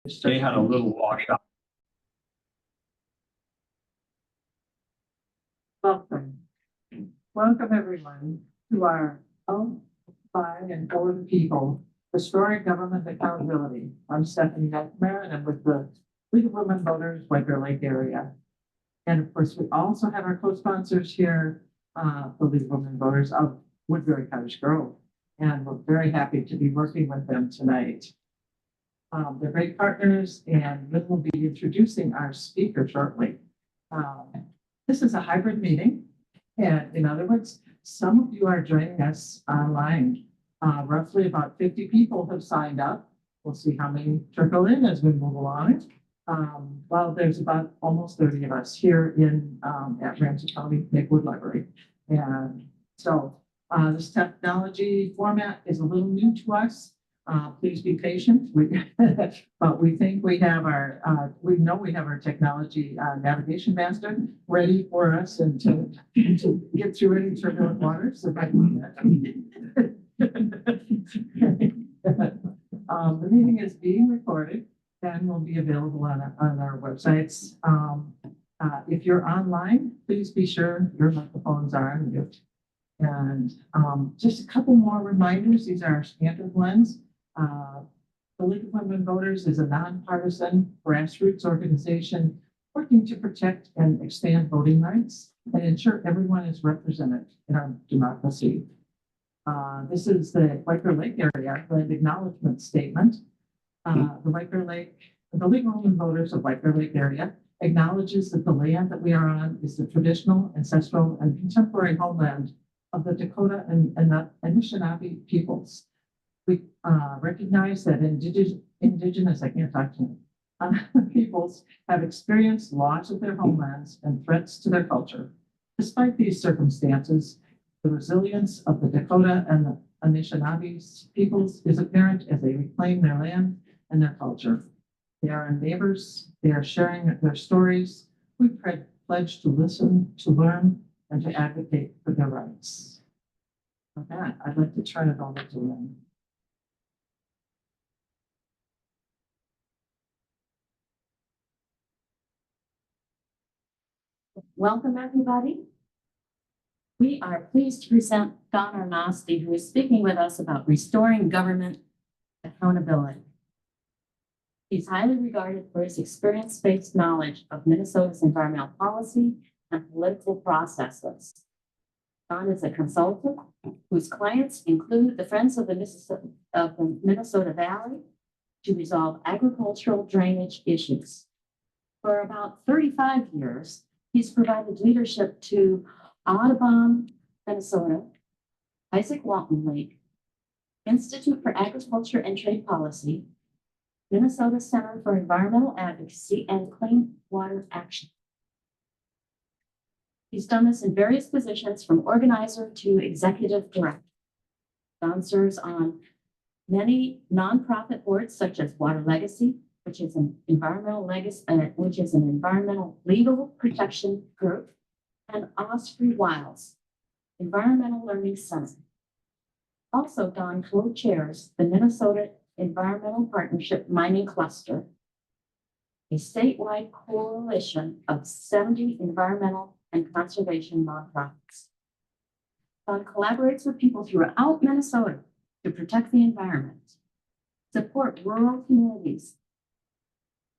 They had a little washout. Welcome. Welcome everyone to our own by and for the people, restoring government accountability. I'm Stephanie McNamara and I'm with the League of Women Voters, White Bear Lake area. And of course, we also have our co-sponsors here, the League of Women Voters of Woodbury Cottage Grove. And we're very happy to be working with them tonight. They're great partners, and we will be introducing our speaker shortly. This is a hybrid meeting, and in other words, some of you are joining us online. Roughly about 50 people have signed up. We'll see how many trickle in as we move along. Well, there's about almost 30 of us here in at Ramsey County Lakewood Library. And so this technology format is a little new to us. Please be patient. But we think we have our, we know we have our technology navigation master ready for us and to get through any turbulent waters. If I can the meeting is being recorded and will be available on our websites. If you're online, please be sure your microphones are on mute. And just a couple more reminders. These are our standard ones. The League of Women Voters is a nonpartisan grassroots organization working to protect and expand voting rights and ensure everyone is represented in our democracy. This is the White Bear Lake area land acknowledgement statement. The League of Women Voters of White Bear Lake area acknowledges that the land that we are on is the traditional, ancestral, and contemporary homeland of the Dakota and Anishinaabe peoples. We recognize that indigenous, I can't talk to peoples have experienced loss of their homelands and threats to their culture. Despite these circumstances, the resilience of the Dakota and the Anishinaabe peoples is apparent as they reclaim their land and their culture. They are our neighbors. They are sharing their stories. We pledge to listen, to learn, and to advocate for their rights. With that, I'd like to turn it over to Lynn. Welcome, everybody. We are pleased to present Don Arnosti, who is speaking with us about restoring government accountability. He's highly regarded for his experience-based knowledge of Minnesota's environmental policy and political processes. Don is a consultant whose clients include the Friends of the Minnesota Valley to resolve agricultural drainage issues. For about 35 years, he's provided leadership to Audubon, Minnesota, Isaac Walton Lake, Institute for Agriculture and Trade Policy, Minnesota Center for Environmental Advocacy, and Clean Water Action. He's done this in various positions from organizer to executive director. Don serves on many nonprofit boards such as Water Legacy, which is an environmental legal protection group, and Osprey Wilds Environmental Learning Center. Also, Don co-chairs the Minnesota Environmental Partnership Mining Cluster, a statewide coalition of 70 environmental and conservation nonprofits. Don collaborates with people throughout Minnesota to protect the environment, support rural communities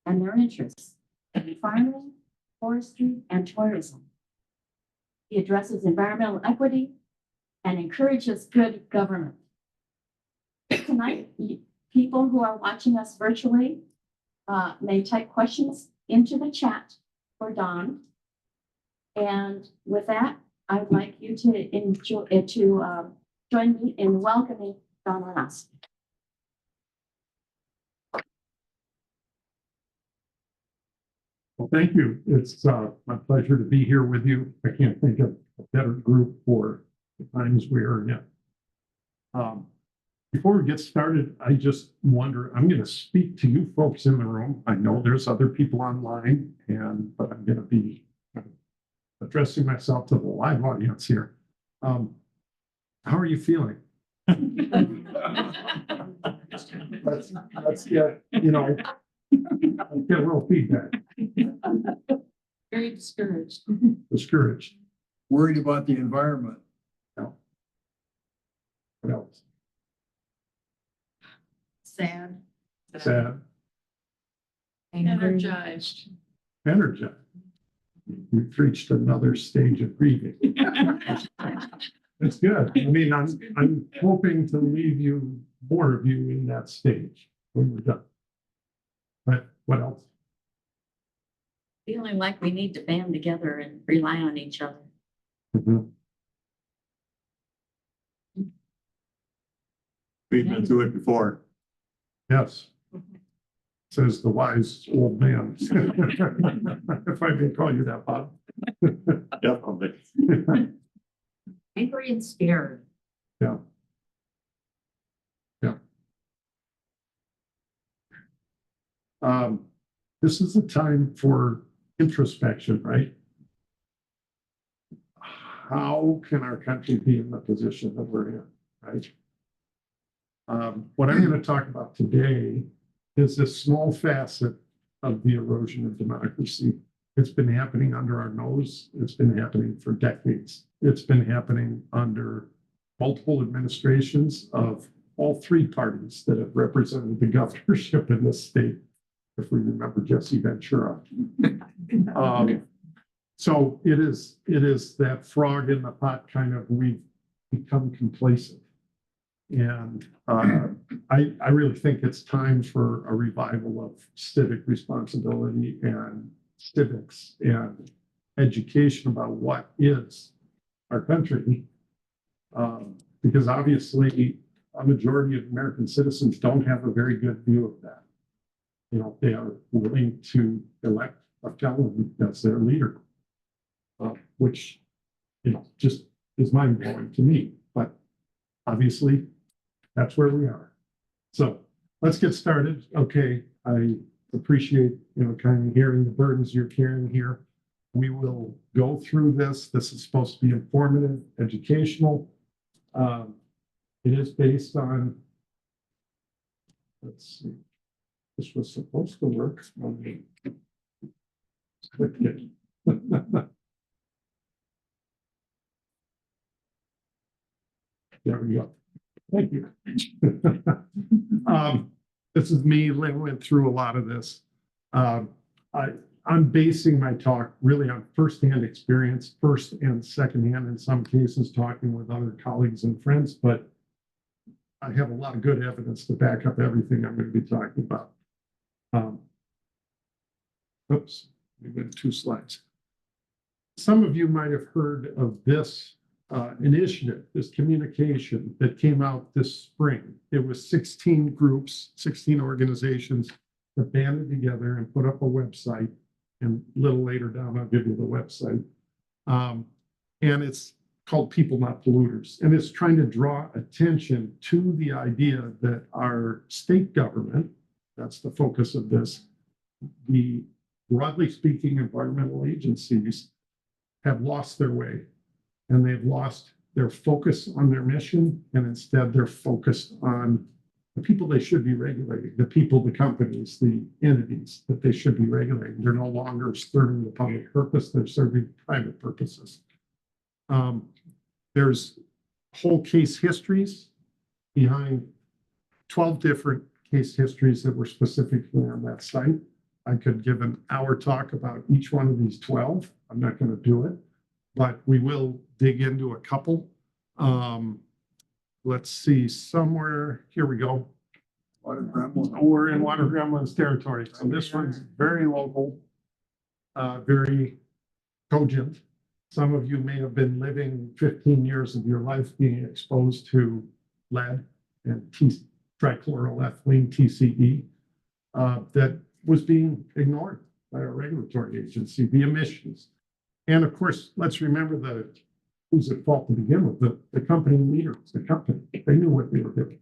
and their interests in farming, forestry, and tourism. He addresses environmental equity and encourages good government. Tonight, people who are watching us virtually may type questions into the chat for Don. And with that, I'd like you to join me in welcoming Don Arnosti. Well, thank you. It's my pleasure to be here with you. I can't think of a better group for the times we are in. Before we get started, I just wonder, I'm going to speak to you folks in the room. I know there's other people online, but I'm going to be addressing myself to the live audience here. How are you feeling? Let's get, Get a little feedback, Very discouraged. discouraged. Worried about the environment. No. What else? Sad. Sad, Energized. energized. We've reached another stage of grieving. That's good. I mean, I'm hoping to leave you, more of you in that stage when we're done. But what else? Feeling like we need to band together and rely on each other. Mhm. We've been through it before. Yes. Says the wise old man. If I may call you that, Bob. Definitely. Angry and scared. Yeah. Yeah. This is a time for introspection, right? How can our country be in the position that we're in, right? What I'm going to talk about today is this small facet of the erosion of democracy. It's been happening under our nose. It's been happening for decades. It's been happening under multiple administrations of all three parties that have represented the governorship in this state, if we remember Jesse Ventura. So it is that frog in the pot kind of, we've become complacent. And I really think it's time for a revival of civic responsibility and civics and education about what is our country. Because obviously a majority of American citizens don't have a very good view of that. You know, they are willing to elect a felon as their leader, which, you know, just is mind blowing to me. But obviously, that's where we are. So let's get started. Okay, I appreciate, you know, kind of hearing the burdens you're carrying here. We will go through this. This is supposed to be informative, educational. It is based on, let's see, this was supposed to work. Okay. Clicked it. There we go. Thank you. This is me. Lynn went through a lot of this. I'm basing my talk really on firsthand experience, first and secondhand in some cases, talking with other colleagues and friends, but I have a lot of good evidence to back up everything I'm going to be talking about. Oops, we went 2 slides. Some of you might have heard of this initiative, this communication that came out this spring. It was 16 groups, 16 organizations that banded together and put up a website. And a little later down, I'll give you the website. And it's called People, Not Polluters. And it's trying to draw attention to the idea that our state government, that's the focus of this, the broadly speaking environmental agencies have lost their way. And they've lost their focus on their mission, and instead they're focused on the people they should be regulating, the people, the companies, the entities that they should be regulating. They're no longer serving the public purpose, they're serving private purposes. There's whole case histories behind 12 different case histories that were specifically on that site. I could give an hour talk about each one of these 12. I'm not going to do it, but we will dig into a couple. Let's see, somewhere, here we go. Water Gremlin. We're in Water Gremlins territory. So this one's very local, very cogent. Some of you may have been living 15 years of your life being exposed to lead and trichloroethylene, TCE, that was being ignored by our regulatory agency, the emissions. And of course, let's remember who's at fault to begin with, the company leaders, the company. They knew what they were doing.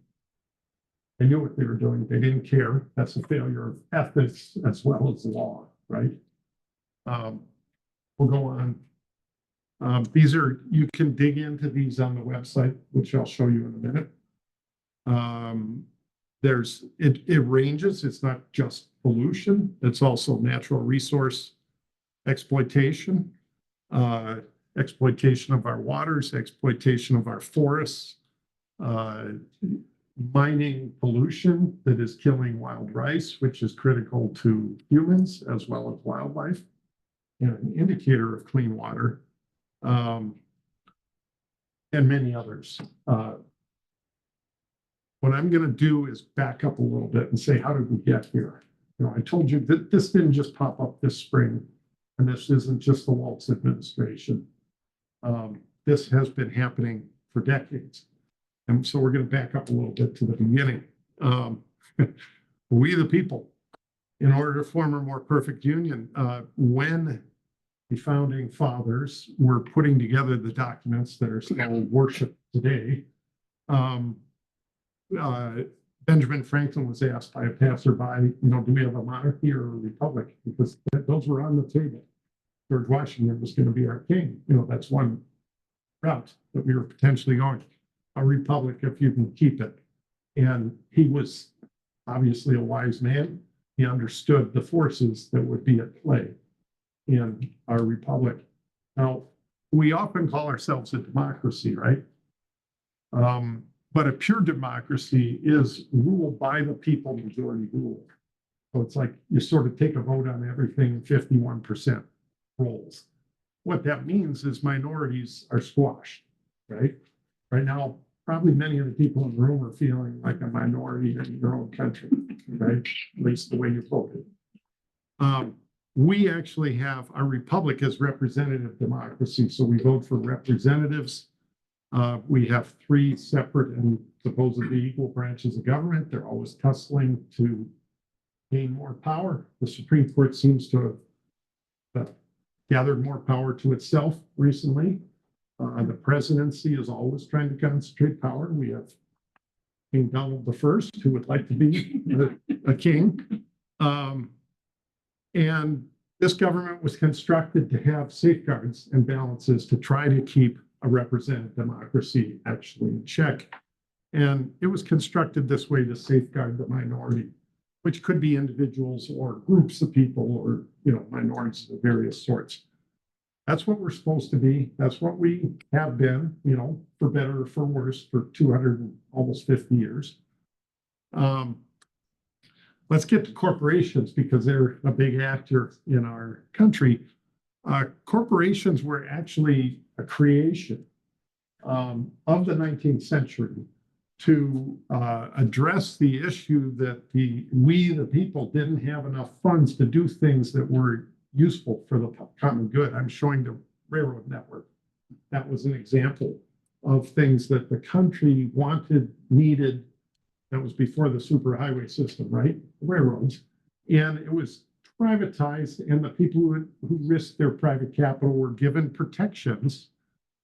They knew what they were doing. They didn't care. That's a failure of ethics as well as law, right? We'll go on. These are, you can dig into these on the website, which I'll show you in a minute. it ranges. It's not just pollution. It's also natural resource exploitation, exploitation of our waters, exploitation of our forests, mining pollution that is killing wild rice, which is critical to humans as well as wildlife, and an indicator of clean water, and many others. What I'm going to do is back up a little bit and say, how did we get here? You know, I told you that this didn't just pop up this spring, and this isn't just the Waltz administration. This has been happening for decades. And so we're going to back up a little bit to the beginning. We the people, in order to form a more perfect union, when the founding fathers were putting together the documents that are still worshipped today, Benjamin Franklin was asked by a passerby, you know, do we have a monarchy or a republic? Because those were on the table. George Washington was going to be our king. You know, that's one route that we were potentially going. A republic if you can keep it. And he was obviously a wise man. He understood the forces that would be at play in our republic. Now, we often call ourselves a democracy, right? But a pure democracy is rule by the people, majority rule. So it's like you sort of take a vote on everything, 51% rolls. What that means is minorities are squashed, right? Right now, probably many of the people in the room are feeling like a minority in your own country, right? At least the way you voted. We actually have our republic as representative democracy. So we vote for representatives. We have 3 separate and supposedly equal branches of government. They're always tussling to gain more power. The Supreme Court seems to have gathered more power to itself recently. The presidency is always trying to concentrate power. We have King Donald I, who would like to be a king. And this government was constructed to have safeguards and balances to try to keep a representative democracy actually in check. And it was constructed this way to safeguard the minority, which could be individuals or groups of people or, you know, minorities of various sorts. That's what we're supposed to be. That's what we have been, you know, for better or for worse, for 200 and almost 50 years. Let's get to corporations because they're a big actor in our country. Corporations were actually a creation of the 19th century to address the issue that we, the people, didn't have enough funds to do things that were useful for the common good. I'm showing the railroad network. That was an example of things that the country wanted, needed. That was before the superhighway system, right? Railroads. And it was privatized, and the people who risked their private capital were given protections.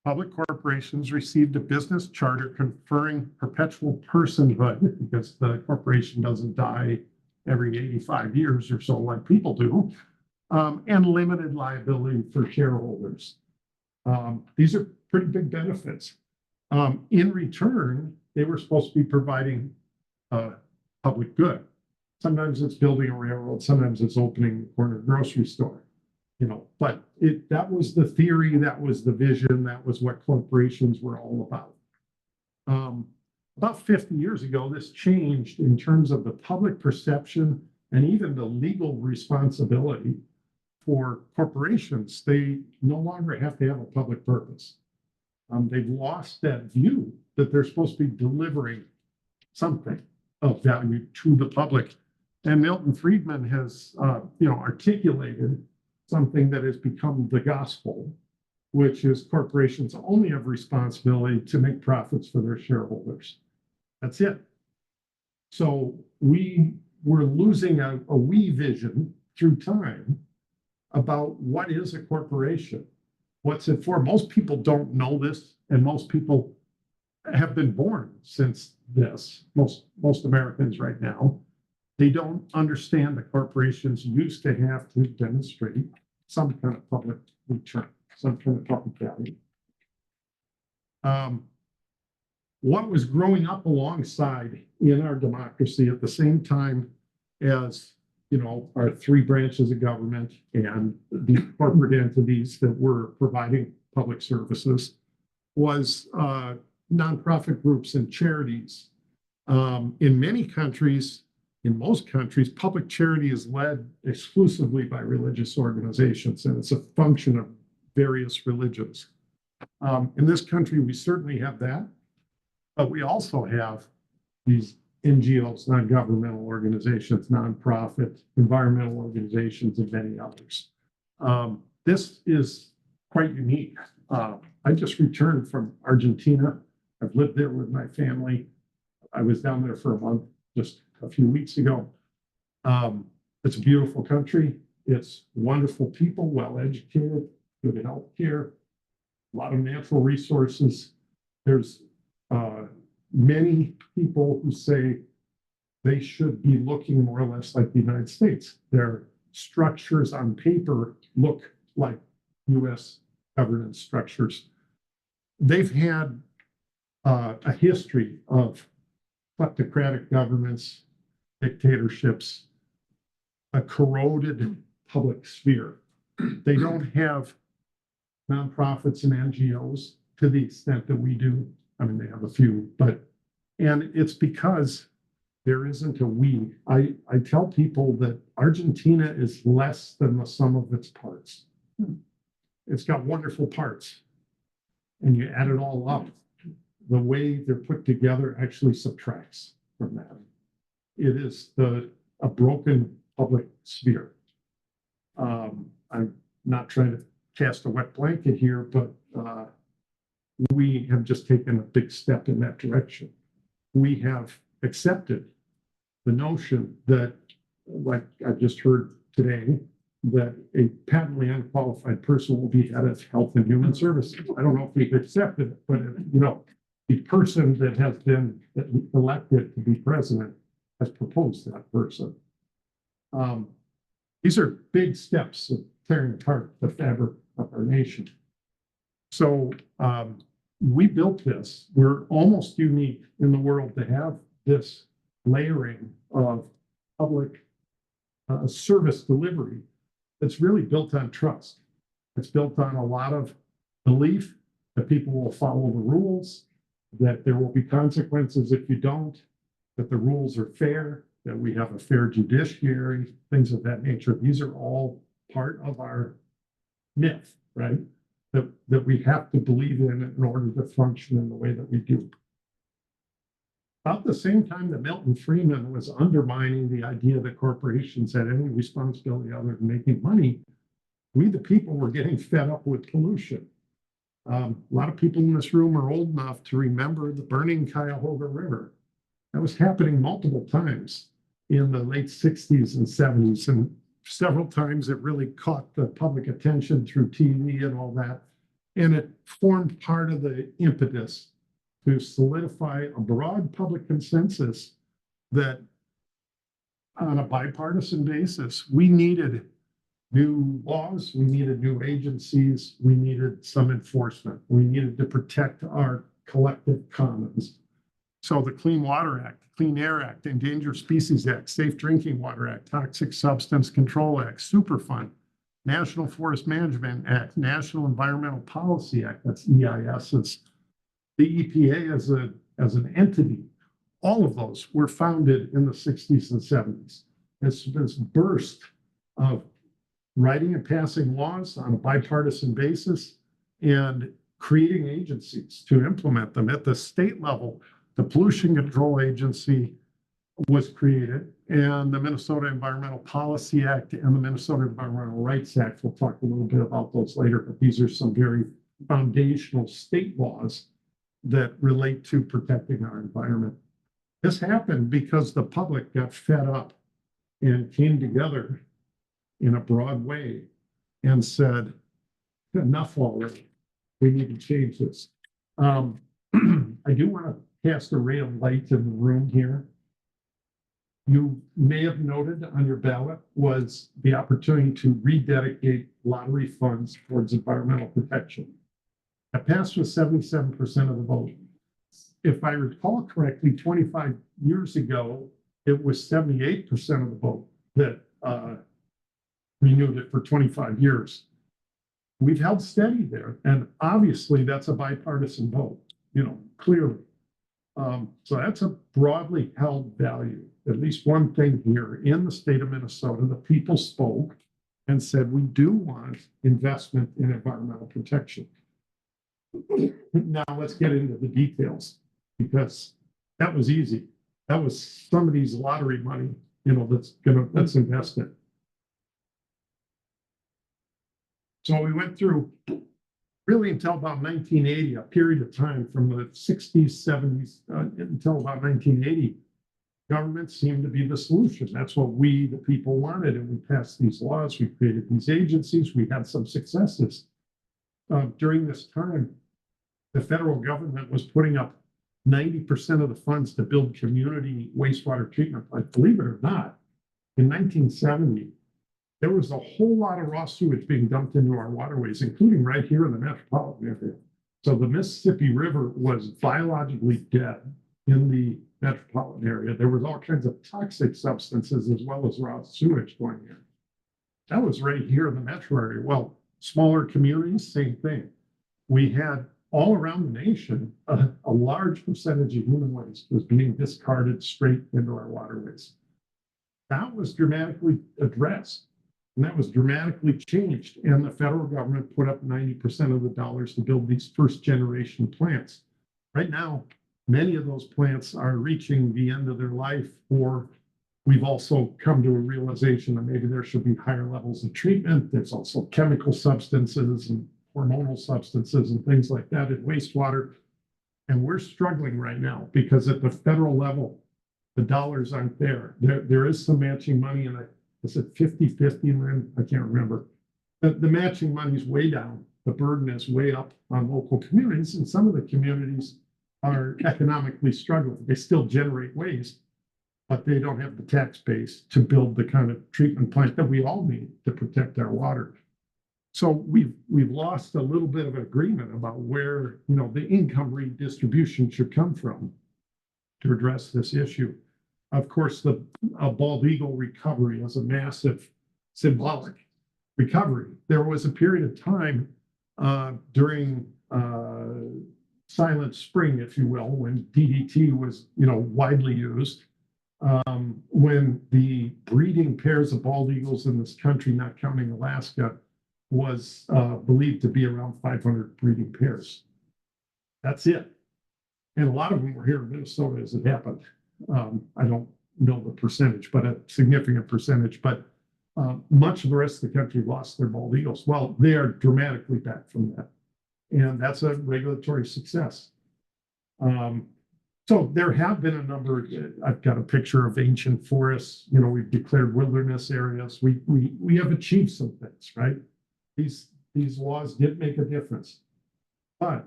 Public corporations received a business charter conferring perpetual personhood because the corporation doesn't die every 85 years or so like people do. And limited liability for shareholders. These are pretty big benefits. In return, they were supposed to be providing public good. Sometimes it's building a railroad, sometimes it's opening a corner grocery store, you know, but that was the theory, that was the vision, that was what corporations were all about. About 50 years ago, this changed in terms of the public perception and even the legal responsibility for corporations. They no longer have to have a public purpose. They've lost that view that they're supposed to be delivering something of value to the public. And Milton Friedman has, articulated something that has become the gospel, which is corporations only have responsibility to make profits for their shareholders. That's it. So we were losing a we vision through time about what is a corporation, what's it for. Most people don't know this, and most people have been born since this. Most Americans right now, they don't understand that corporations used to have to demonstrate some kind of public return, some kind of public value. what was growing up alongside in our democracy at the same time as, you know, our three branches of government and the corporate entities that were providing public services was nonprofit groups and charities. In many countries, in most countries, public charity is led exclusively by religious organizations, and it's a function of various religions. In this country, we certainly have that, but we also have these NGOs, non-governmental organizations, nonprofit, environmental organizations, and many others. This is quite unique. I just returned from Argentina. I've lived there with my family. I was down there for a month just a few weeks ago. It's a beautiful country. It's wonderful people, well-educated, good health care, a lot of natural resources. There's many people who say they should be looking more or less like the United States. Their structures on paper look like US governance structures. They've had a history of kleptocratic governments, dictatorships, a corroded public sphere. They don't have nonprofits and NGOs to the extent that we do. I mean, they have a few, and it's because there isn't a we. I tell people that Argentina is less than the sum of its parts. It's got wonderful parts, and you add it all up, the way they're put together actually subtracts from that. It is a broken public sphere. I'm not trying to cast a wet blanket here, but we have just taken a big step in that direction. We have accepted the notion that, like I just heard today, that a patently unqualified person will be head of Health and Human Services. I don't know if we've accepted it, but you know, the person that has been elected to be president has proposed that person. These are big steps of tearing apart the fabric of our nation. So we built this. We're almost unique in the world to have this layering of public service delivery that's really built on trust. It's built on a lot of belief that people will follow the rules, that there will be consequences if you don't, that the rules are fair, that we have a fair judiciary, things of that nature. These are all part of our myth, right? That we have to believe in order to function in the way that we do. About the same time that Milton Friedman was undermining the idea that corporations had any responsibility other than making money, we the people were getting fed up with pollution. A lot of people in this room are old enough to remember the burning Cuyahoga River. That was happening multiple times in the late 60s and 70s, and several times it really caught the public attention through TV and all that. And it formed part of the impetus to solidify a broad public consensus that on a bipartisan basis, we needed new laws, we needed new agencies, we needed some enforcement, we needed to protect our collective commons. So the Clean Water Act, Clean Air Act, Endangered Species Act, Safe Drinking Water Act, Toxic Substance Control Act, Superfund, National Forest Management Act, National Environmental Policy Act, that's EIS's, the EPA as an entity, all of those were founded in the 60s and 70s. It's this burst of writing and passing laws on a bipartisan basis and creating agencies to implement them. At the state level, the Pollution Control Agency was created, and the Minnesota Environmental Policy Act and the Minnesota Environmental Rights Act. We'll talk a little bit about those later, but these are some very foundational state laws that relate to protecting our environment. This happened because the public got fed up and came together in a broad way and said, enough already. We need to change this. I do want to cast a ray of light in the room here. You may have noted on your ballot was the opportunity to rededicate lottery funds towards environmental protection. That passed with 77% of the vote. if I recall correctly, 25 years ago, it was 78% of the vote that renewed it for 25 years. We've held steady there, and obviously that's a bipartisan vote, clearly. So that's a broadly held value. At least one thing here in the state of Minnesota, the people spoke and said, we do want investment in environmental protection. Now let's get into the details, because that was easy. That was somebody's lottery money, that's invested. So we went through really until about 1980, a period of time from the 60s, 70s, until about 1980. Government seemed to be the solution. That's what we, the people, wanted. And we passed these laws. We created these agencies. We had some successes. During this time, the federal government was putting up 90% of the funds to build community wastewater treatment plants. Believe it or not, in 1970, there was a whole lot of raw sewage being dumped into our waterways, including right here in the metropolitan area. So the Mississippi River was biologically dead in the metropolitan area. There was all kinds of toxic substances as well as raw sewage going in. That was right here in the metro area. Well, smaller communities, same thing. We had all around the nation, a large percentage of human waste was being discarded straight into our waterways. That was dramatically addressed, and that was dramatically changed. And the federal government put up 90% of the dollars to build these first generation plants. Right now, many of those plants are reaching the end of their life, or we've also come to a realization that maybe there should be higher levels of treatment. There's also chemical substances and hormonal substances and things like that in wastewater. And we're struggling right now because at the federal level, the dollars aren't there. There is some matching money, and is it 50-50, Lynn? I can't remember. But the matching money is way down. The burden is way up on local communities, and some of the communities are economically struggling. They still generate waste, but they don't have the tax base to build the kind of treatment plant that we all need to protect our water. So we've lost a little bit of an agreement about where the income redistribution should come from to address this issue. Of course, the bald eagle recovery is a massive symbolic recovery. There was a period of time during Silent Spring, if you will, when DDT was widely used, when the breeding pairs of bald eagles in this country, not counting Alaska, was believed to be around 500 breeding pairs. That's it. And a lot of them were here in Minnesota as it happened. I don't know the percentage, but a significant percentage. But much of the rest of the country lost their bald eagles. Well, they are dramatically back from that. And that's a regulatory success. So there have been a number. I've got a picture of ancient forests. We've declared wilderness areas. We have achieved some things, right? These laws did make a difference, but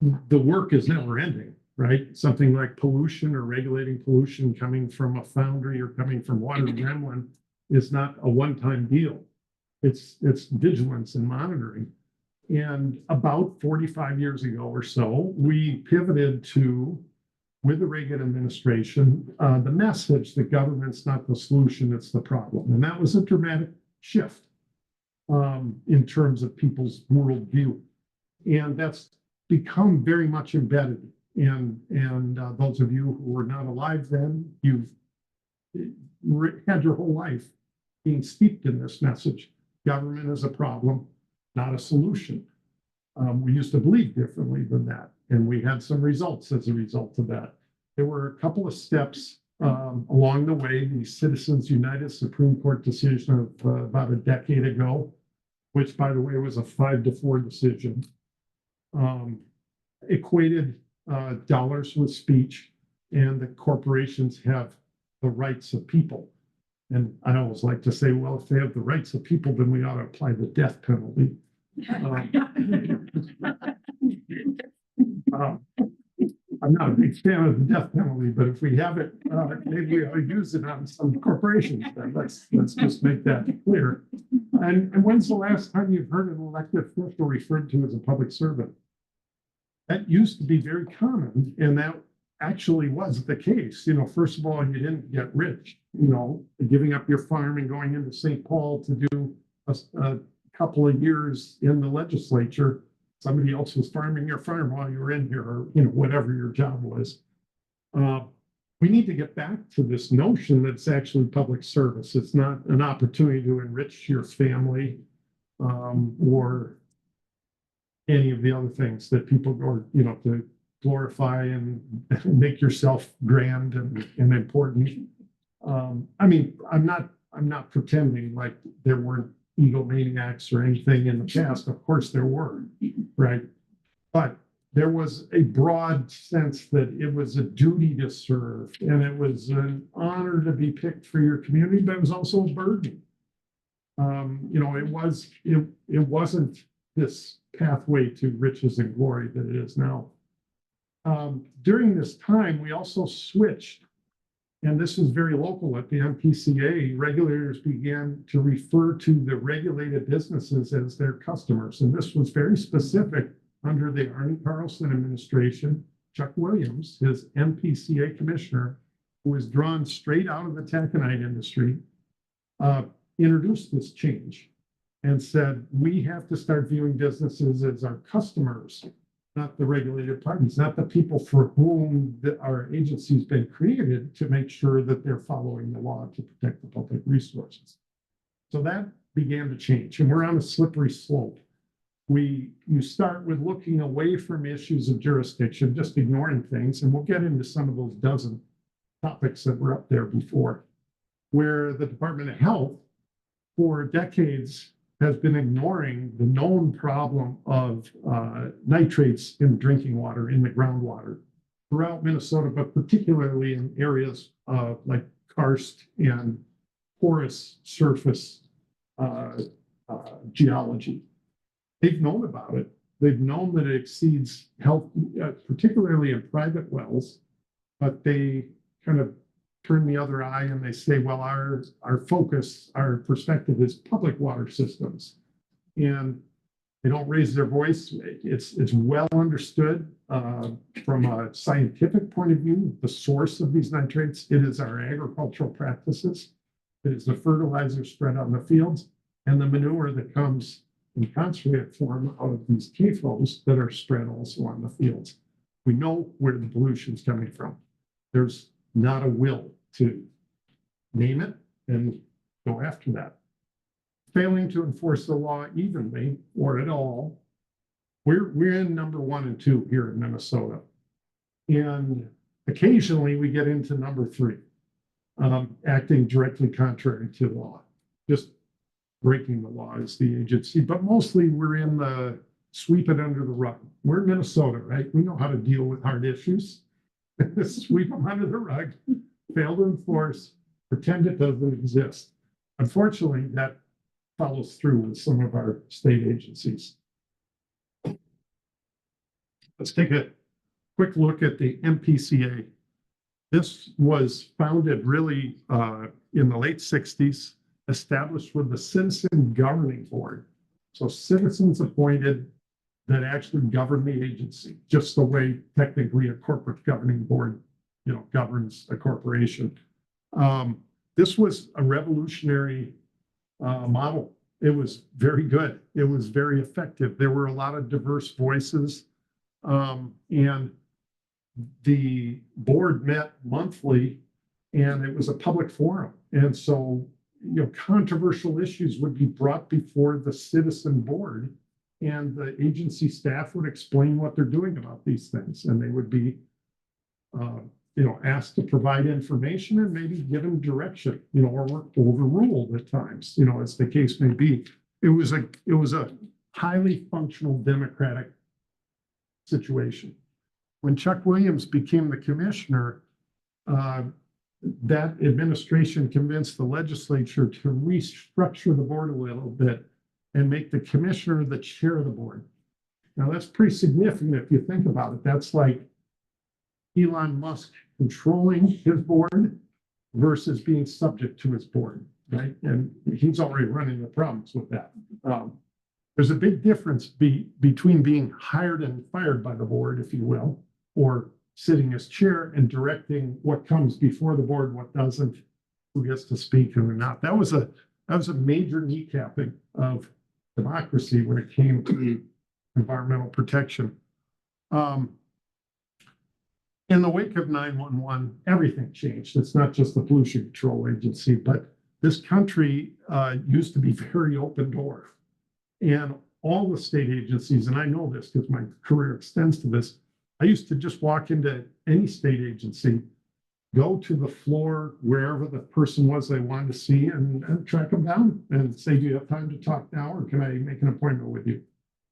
the work is never ending, right? Something like pollution or regulating pollution coming from a foundry or coming from water gremlin is not a one-time deal. It's vigilance and monitoring. And about 45 years ago or so, we pivoted to, with the Reagan administration, the message that government's not the solution, it's the problem. And that was a dramatic shift in terms of people's worldview. And that's become very much embedded. And those of you who were not alive then, you've had your whole life being steeped in this message. Government is a problem, not a solution. We used to believe differently than that, and we had some results as a result of that. There were a couple of steps along the way. The Citizens United Supreme Court decision of about a decade ago, which, by the way, was a 5-4 decision, equated dollars with speech, and the corporations have the rights of people. And I always like to say, well, if they have the rights of people, then we ought to apply the death penalty. I'm not a big fan of the death penalty, but if we have it, maybe we ought to use it on some corporations. Then let's just make that clear. And when's the last time you've heard an elected official referred to as a public servant? That used to be very common, and that actually was the case. You know, first of all, you didn't get rich, you know, giving up your farm and going into St. Paul to do a couple of years in the legislature. Somebody else was farming your farm while you were in here, or, you know, whatever your job was. We need to get back to this notion that it's actually public service. It's not an opportunity to enrich your family, or any of the other things that people go, you know, to glorify and make yourself grand and important. I mean, I'm not pretending like there weren't egomaniacs or anything in the past. Of course there were, right? But there was a broad sense that it was a duty to serve, and it was an honor to be picked for your community, but it was also a burden. You know, it wasn't this pathway to riches and glory that it is now. During this time, we also switched, and this is very local at the MPCA. Regulators began to refer to the regulated businesses as their customers, and this was very specific under the Arnie Carlson administration. Chuck Williams, his MPCA commissioner, who was drawn straight out of the taconite industry, introduced this change and said, we have to start viewing businesses as our customers, not the regulated parties, not the people for whom our agency's been created to make sure that they're following the law to protect the public resources. So that began to change, and we're on a slippery slope. You start with looking away from issues of jurisdiction, just ignoring things, and we'll get into some of those dozen topics that were up there before, where the Department of Health for decades has been ignoring the known problem of nitrates in drinking water, in the groundwater throughout Minnesota, but particularly in areas like karst and porous surface geology. They've known about it. They've known that it exceeds health, particularly in private wells, but they kind of turn the other eye and they say, well, our focus, our perspective is public water systems. And they don't raise their voice. It's well understood from a scientific point of view, the source of these nitrates. It is our agricultural practices. It is the fertilizer spread on the fields and the manure that comes in concentrated form out of these CAFOs that are spread also on the fields. We know where the pollution is coming from. There's not a will to name it and go after that. Failing to enforce the law evenly or at all, we're in number 1 and 2 here in Minnesota. And occasionally we get into number 3, acting directly contrary to the law. Just breaking the law is the agency, but mostly we're in the sweep it under the rug. We're in Minnesota, right? We know how to deal with hard issues. Sweep them under the rug, fail to enforce, pretend it doesn't exist. Unfortunately, that follows through with some of our state agencies. Let's take a quick look at the MPCA. This was founded really in the late 60s, established with the Citizen Governing Board. So citizens appointed that actually govern the agency, just the way technically a corporate governing board, you know, governs a corporation. This was a revolutionary model. It was very good. It was very effective. There were a lot of diverse voices, and the board met monthly, and it was a public forum. And so, you know, controversial issues would be brought before the citizen board, and the agency staff would explain what they're doing about these things, and they would be, you know, asked to provide information and maybe given direction, you know, or overruled at times, you know, as the case may be. It was a highly functional democratic situation. When Chuck Williams became the commissioner, that administration convinced the legislature to restructure the board a little bit and make the commissioner the chair of the board. Now that's pretty significant if you think about it. That's like Elon Musk controlling his board versus being subject to his board, right? And he's already running the problems with that. there's a big difference between being hired and fired by the board, if you will, or sitting as chair and directing what comes before the board, what doesn't, who gets to speak and who not. That was a major kneecapping of democracy when it came to environmental protection. In the wake of 9/11, everything changed. It's not just the Pollution Control Agency, but this country used to be very open door. And all the state agencies, and I know this because my career extends to this, I used to just walk into any state agency, go to the floor wherever the person was they wanted to see and track them down and say, do you have time to talk now or can I make an appointment with you?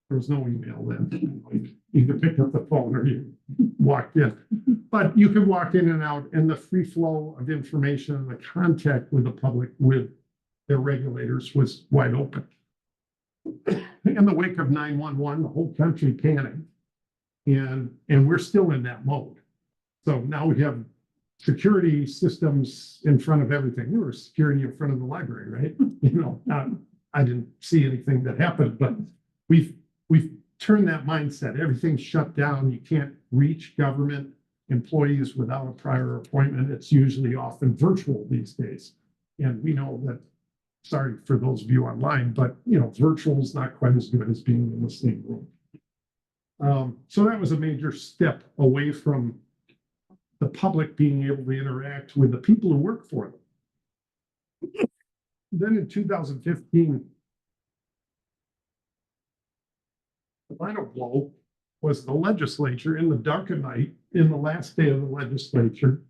There was no email then. You could pick up the phone or you walked in. But you could walk in and out, and the free flow of information and the contact with the public, with their regulators, was wide open. In the wake of 9/11, the whole country panicked. And we're still in that mode. So now we have security systems in front of everything. There was security in front of the library, right? I didn't see anything that happened, but we've turned that mindset. Everything's shut down. You can't reach government employees without a prior appointment. It's usually often virtual these days. And we know that, sorry for those of you online, but virtual is not quite as good as being in the same room. So that was a major step away from the public being able to interact with the people who work for them. Then in 2015, the final blow was the legislature in the dark of night, in the last day of the legislature,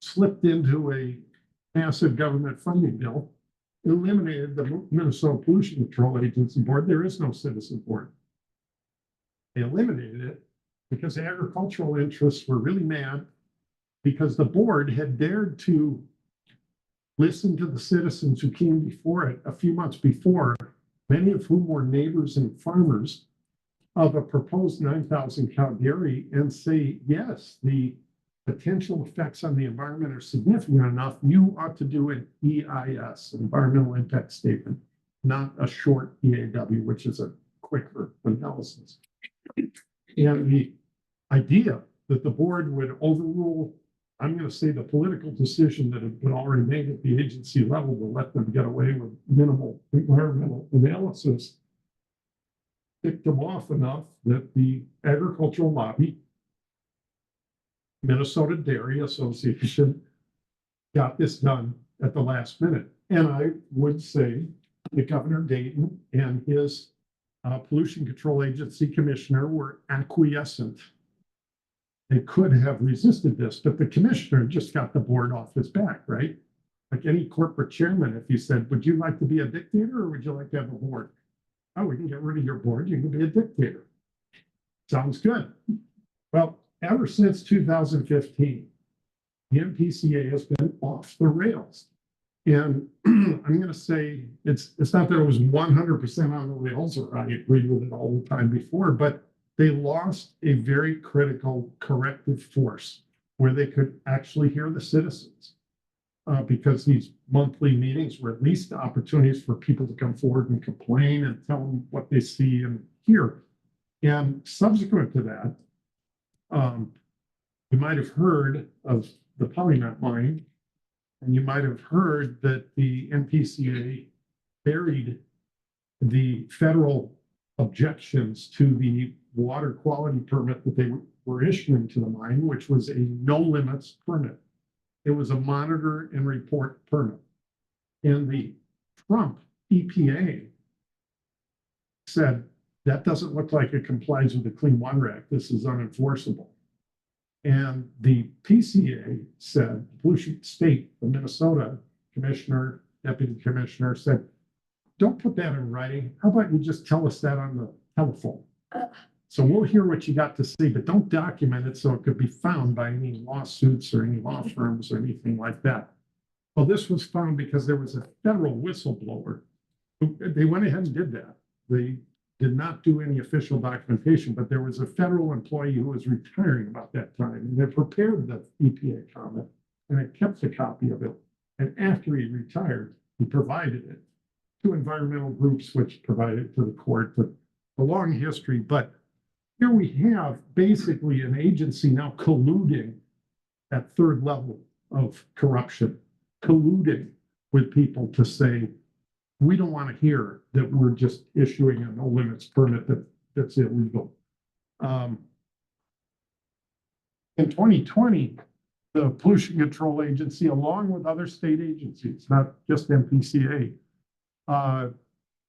slipped into a massive government funding bill, eliminated the Minnesota Pollution Control Agency board. There is no citizen board. They eliminated it because agricultural interests were really mad because the board had dared to listen to the citizens who came before it a few months before, many of whom were neighbors and farmers of a proposed 9,000 cow dairy, and say, yes, the potential effects on the environment are significant enough. You ought to do an EIS, environmental impact statement, not a short EAW, which is a quicker analysis. And the idea that the board would overrule, I'm going to say, the political decision that had been already made at the agency level to let them get away with minimal environmental analysis, ticked them off enough that the agricultural lobby, Minnesota Dairy Association, got this done at the last minute. And I would say that Governor Dayton and his Pollution Control Agency commissioner were acquiescent. They could have resisted this, but the commissioner just got the board off his back, right? Like any corporate chairman, if you said, would you like to be a dictator or would you like to have a board? Oh, we can get rid of your board. You can be a dictator. Sounds good. Well, ever since 2015, the MPCA has been off the rails. And I'm going to say it's not that it was 100% on the rails, or I agreed with it all the time before, but they lost a very critical corrective force where they could actually hear the citizens. Because these monthly meetings were at least opportunities for people to come forward and complain and tell them what they see and hear. And subsequent to that, you might have heard of the Polymet mine, and you might have heard that the NPCA buried the federal objections to the water quality permit that they were issuing to the mine, which was a no limits permit. It was a monitor and report permit. And the Trump EPA said, that doesn't look like it complies with the Clean Water Act. This is unenforceable. And the PCA said, Pollution State, the Minnesota commissioner, deputy commissioner said, don't put that in writing. How about you just tell us that on the telephone? So we'll hear what you got to say, but don't document it so it could be found by any lawsuits or any law firms or anything like that. Well, this was found because there was a federal whistleblower. They went ahead and did that. They did not do any official documentation, but there was a federal employee who was retiring about that time, and they prepared the EPA comment, and it kept a copy of it. And after he retired, he provided it to environmental groups, which provided it to the court. But a long history, but here we have basically an agency now colluding at third level of corruption, colluding with people to say, we don't want to hear that we're just issuing a no limits permit that's illegal. In 2020, the Pollution Control Agency, along with other state agencies, not just MPCA,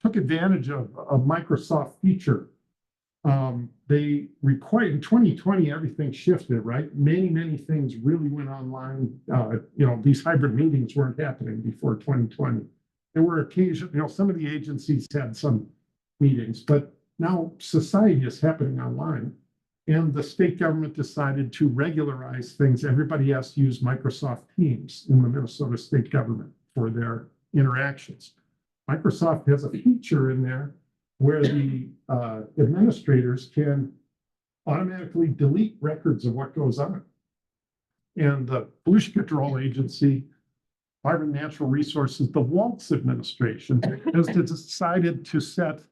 took advantage of a Microsoft feature. They required in 2020, everything shifted, right? Many things really went online. These hybrid meetings weren't happening before 2020. There were occasions, some of the agencies had some meetings, but now society is happening online. And the state government decided to regularize things. Everybody has to use Microsoft Teams in the Minnesota state government for their interactions. Microsoft has a feature in there where the administrators can automatically delete records of what goes on. And the Pollution Control Agency, Department of Natural Resources, the Waltz administration has decided to set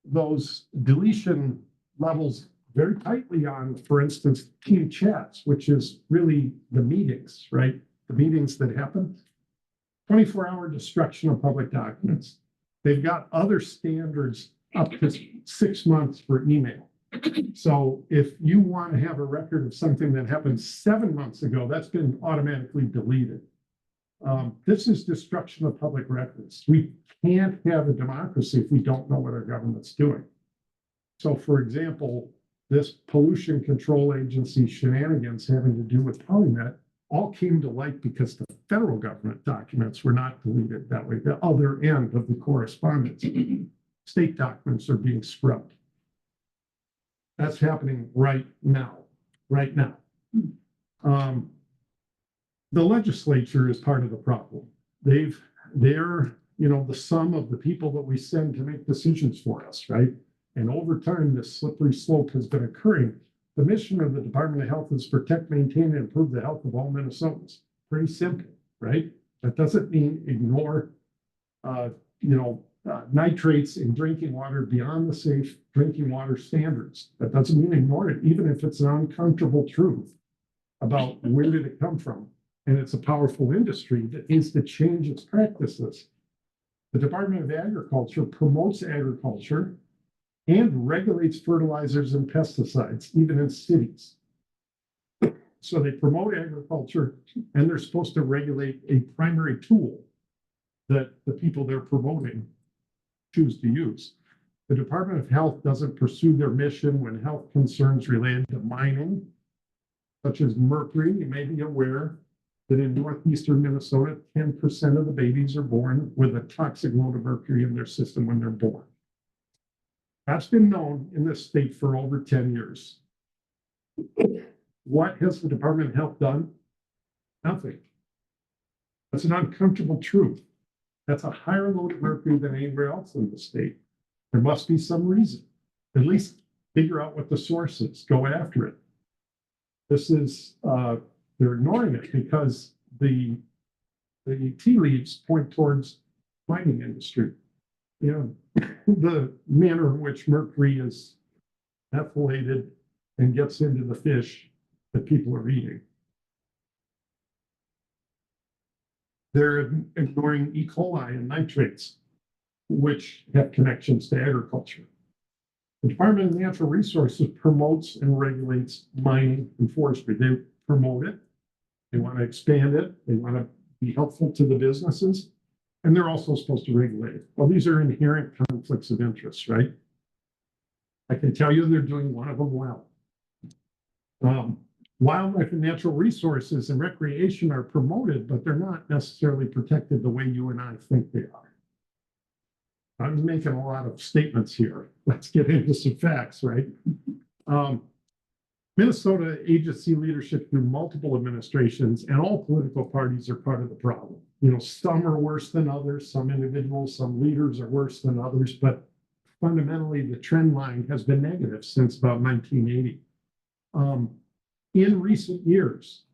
those deletion levels very tightly on, for instance, team chats, which is really the meetings, right? The meetings that happen. 24-hour destruction of public documents. They've got other standards up to 6 months for email. So if you want to have a record of something that happened 7 months ago, that's been automatically deleted. This is destruction of public records. We can't have a democracy if we don't know what our government's doing. So, for example, this Pollution Control Agency shenanigans having to do with PolyNet all came to light because the federal government documents were not deleted that way. The other end of the correspondence, state documents are being scrubbed. That's happening right now. The legislature is part of the problem. They're the sum of the people that we send to make decisions for us, right? And over time, this slippery slope has been occurring. The mission of the Department of Health is protect, maintain, and improve the health of all Minnesotans. Pretty simple, right? That doesn't mean ignore, nitrates in drinking water beyond the safe drinking water standards. That doesn't mean ignore it, even if it's an uncomfortable truth about where did it come from. And it's a powerful industry that needs to change its practices. The Department of Agriculture promotes agriculture and regulates fertilizers and pesticides, even in cities. So they promote agriculture, and they're supposed to regulate a primary tool that the people they're promoting choose to use. The Department of Health doesn't pursue their mission when health concerns related to mining, such as mercury. You may be aware that in northeastern Minnesota, 10% of the babies are born with a toxic load of mercury in their system when they're born. That's been known in this state for over 10 years. What has the Department of Health done? Nothing. That's an uncomfortable truth. That's a higher load of mercury than anywhere else in the state. There must be some reason. At least figure out what the source is. Go after it. This is, they're ignoring it because the tea leaves point towards mining industry. The manner in which mercury is methylated and gets into the fish that people are eating. They're ignoring E. coli and nitrates, which have connections to agriculture. The Department of Natural Resources promotes and regulates mining and forestry. They promote it. They want to expand it. They want to be helpful to the businesses. And they're also supposed to regulate it. Well, these are inherent conflicts of interest, right? I can tell you they're doing one of them well. Wildlife and natural resources and recreation are promoted, but they're not necessarily protected the way you and I think they are. I'm making a lot of statements here. Let's get into some facts, right? Minnesota agency leadership through multiple administrations and all political parties are part of the problem. Some are worse than others, some individuals, some leaders are worse than others, but fundamentally the trend line has been negative since about 1980. In recent years,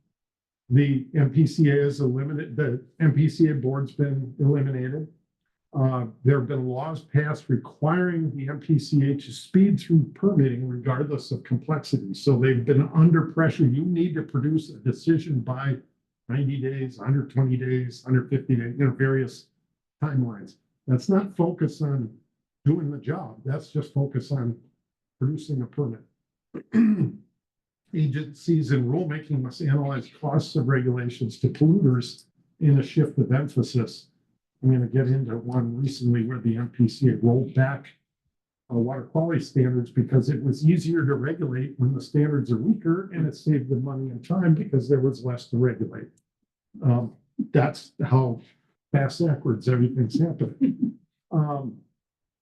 the MPCA is eliminated, the MPCA board's been eliminated. There have been laws passed requiring the MPCA to speed through permitting regardless of complexity. So they've been under pressure. You need to produce a decision by 90 days, 120 days, 150 days, various timelines. That's not focus on doing the job. That's just focus on producing a permit. Agencies in rulemaking must analyze costs of regulations to polluters in a shift of emphasis. I'm going to get into one recently where the MPCA rolled back water quality standards because it was easier to regulate when the standards are weaker, and it saved them money and time because there was less to regulate. That's how fast backwards everything's happening.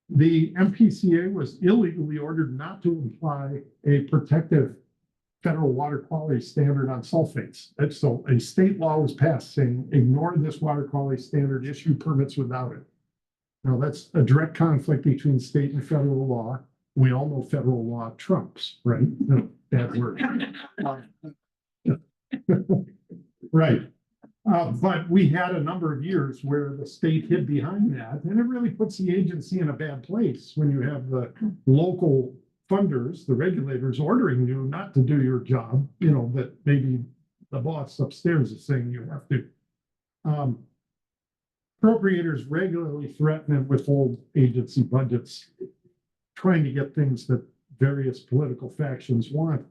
The MPCA was illegally ordered not to apply a protective federal water quality standard on sulfates. And so a state law was passed saying, ignore this water quality standard, issue permits without it. Now that's a direct conflict between state and federal law. We all know federal law trumps, right? No, bad word. Right. But we had a number of years where the state hid behind that, and it really puts the agency in a bad place when you have the local funders, the regulators ordering you not to do your job, that maybe the boss upstairs is saying you have to. Appropriators regularly threaten and withhold agency budgets, trying to get things that various political factions want.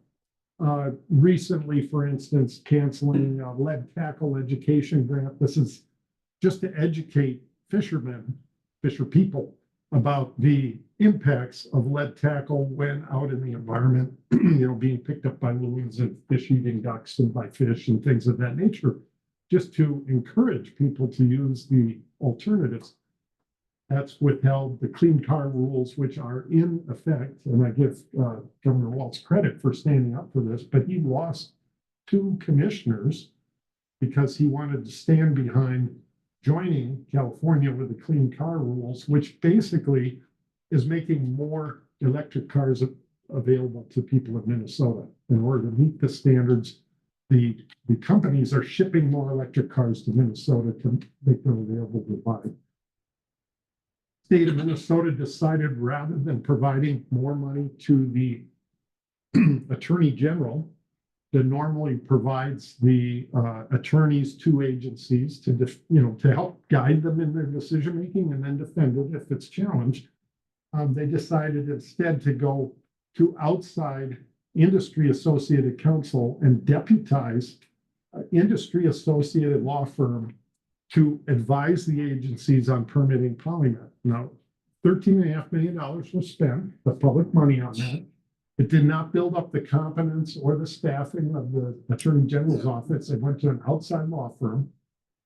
Recently, for instance, canceling lead tackle education grant. This is just to educate fisher people about the impacts of lead tackle when out in the environment, being picked up by loons and fish eating ducks and by fish and things of that nature, just to encourage people to use the alternatives. That's withheld. The clean car rules, which are in effect, and I give Governor Walz credit for standing up for this, but he lost 2 commissioners because he wanted to stand behind joining California with the clean car rules, which basically is making more electric cars available to people in Minnesota. In order to meet the standards, the companies are shipping more electric cars to Minnesota to make them available to buy. State of Minnesota decided rather than providing more money to the Attorney General that normally provides the attorneys to agencies to help guide them in their decision making and then defend it if it's challenged. They decided instead to go to outside industry associated counsel and deputize industry associated law firm to advise the agencies on permitting polymet. Now, $13.5 million was spent, the public money on that. It did not build up the competence or the staffing of the Attorney General's office. It went to an outside law firm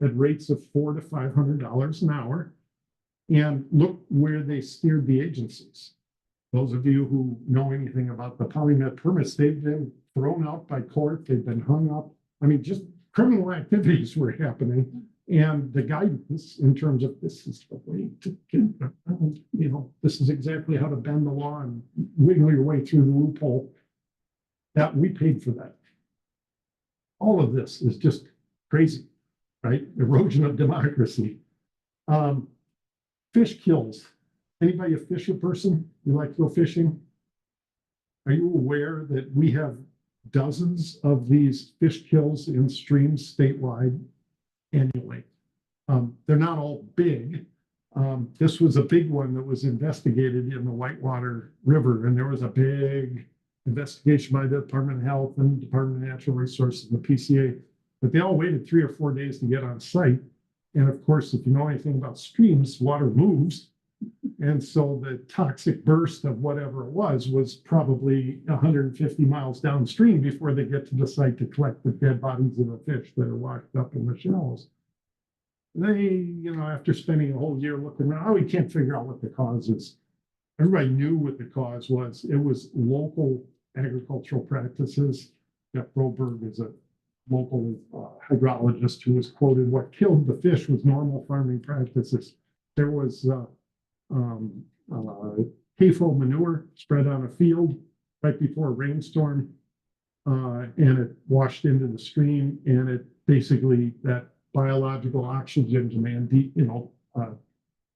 at rates of $400 to $500 an hour. And look where they steered the agencies. Those of you who know anything about the polymet permits, they've been thrown out by court. They've been hung up. I mean, just criminal activities were happening. And the guidance in terms of this is the way to get, this is exactly how to bend the law and wiggle your way through the loophole, that we paid for that. All of this is just crazy, right? Erosion of democracy. Fish kills. Anybody a fisher person? You like to go fishing? Are you aware that we have dozens of these fish kills in streams statewide annually? They're not all big. This was a big one that was investigated in the Whitewater River, and there was a big investigation by the Department of Health and Department of Natural Resources and the PCA, but they all waited 3 or 4 days to get on site. And of course, if you know anything about streams, water moves. And so the toxic burst of whatever it was probably 150 miles downstream before they get to the site to collect the dead bodies of the fish that are washed up in the shallows. They, after spending a whole year looking around, we can't figure out what the cause is. Everybody knew what the cause was. It was local agricultural practices. Jeff Broberg is a local hydrologist who was quoted, what killed the fish was normal farming practices. There was CAFO manure spread on a field right before a rainstorm, and it washed into the stream, and it basically, that biological oxygen demand,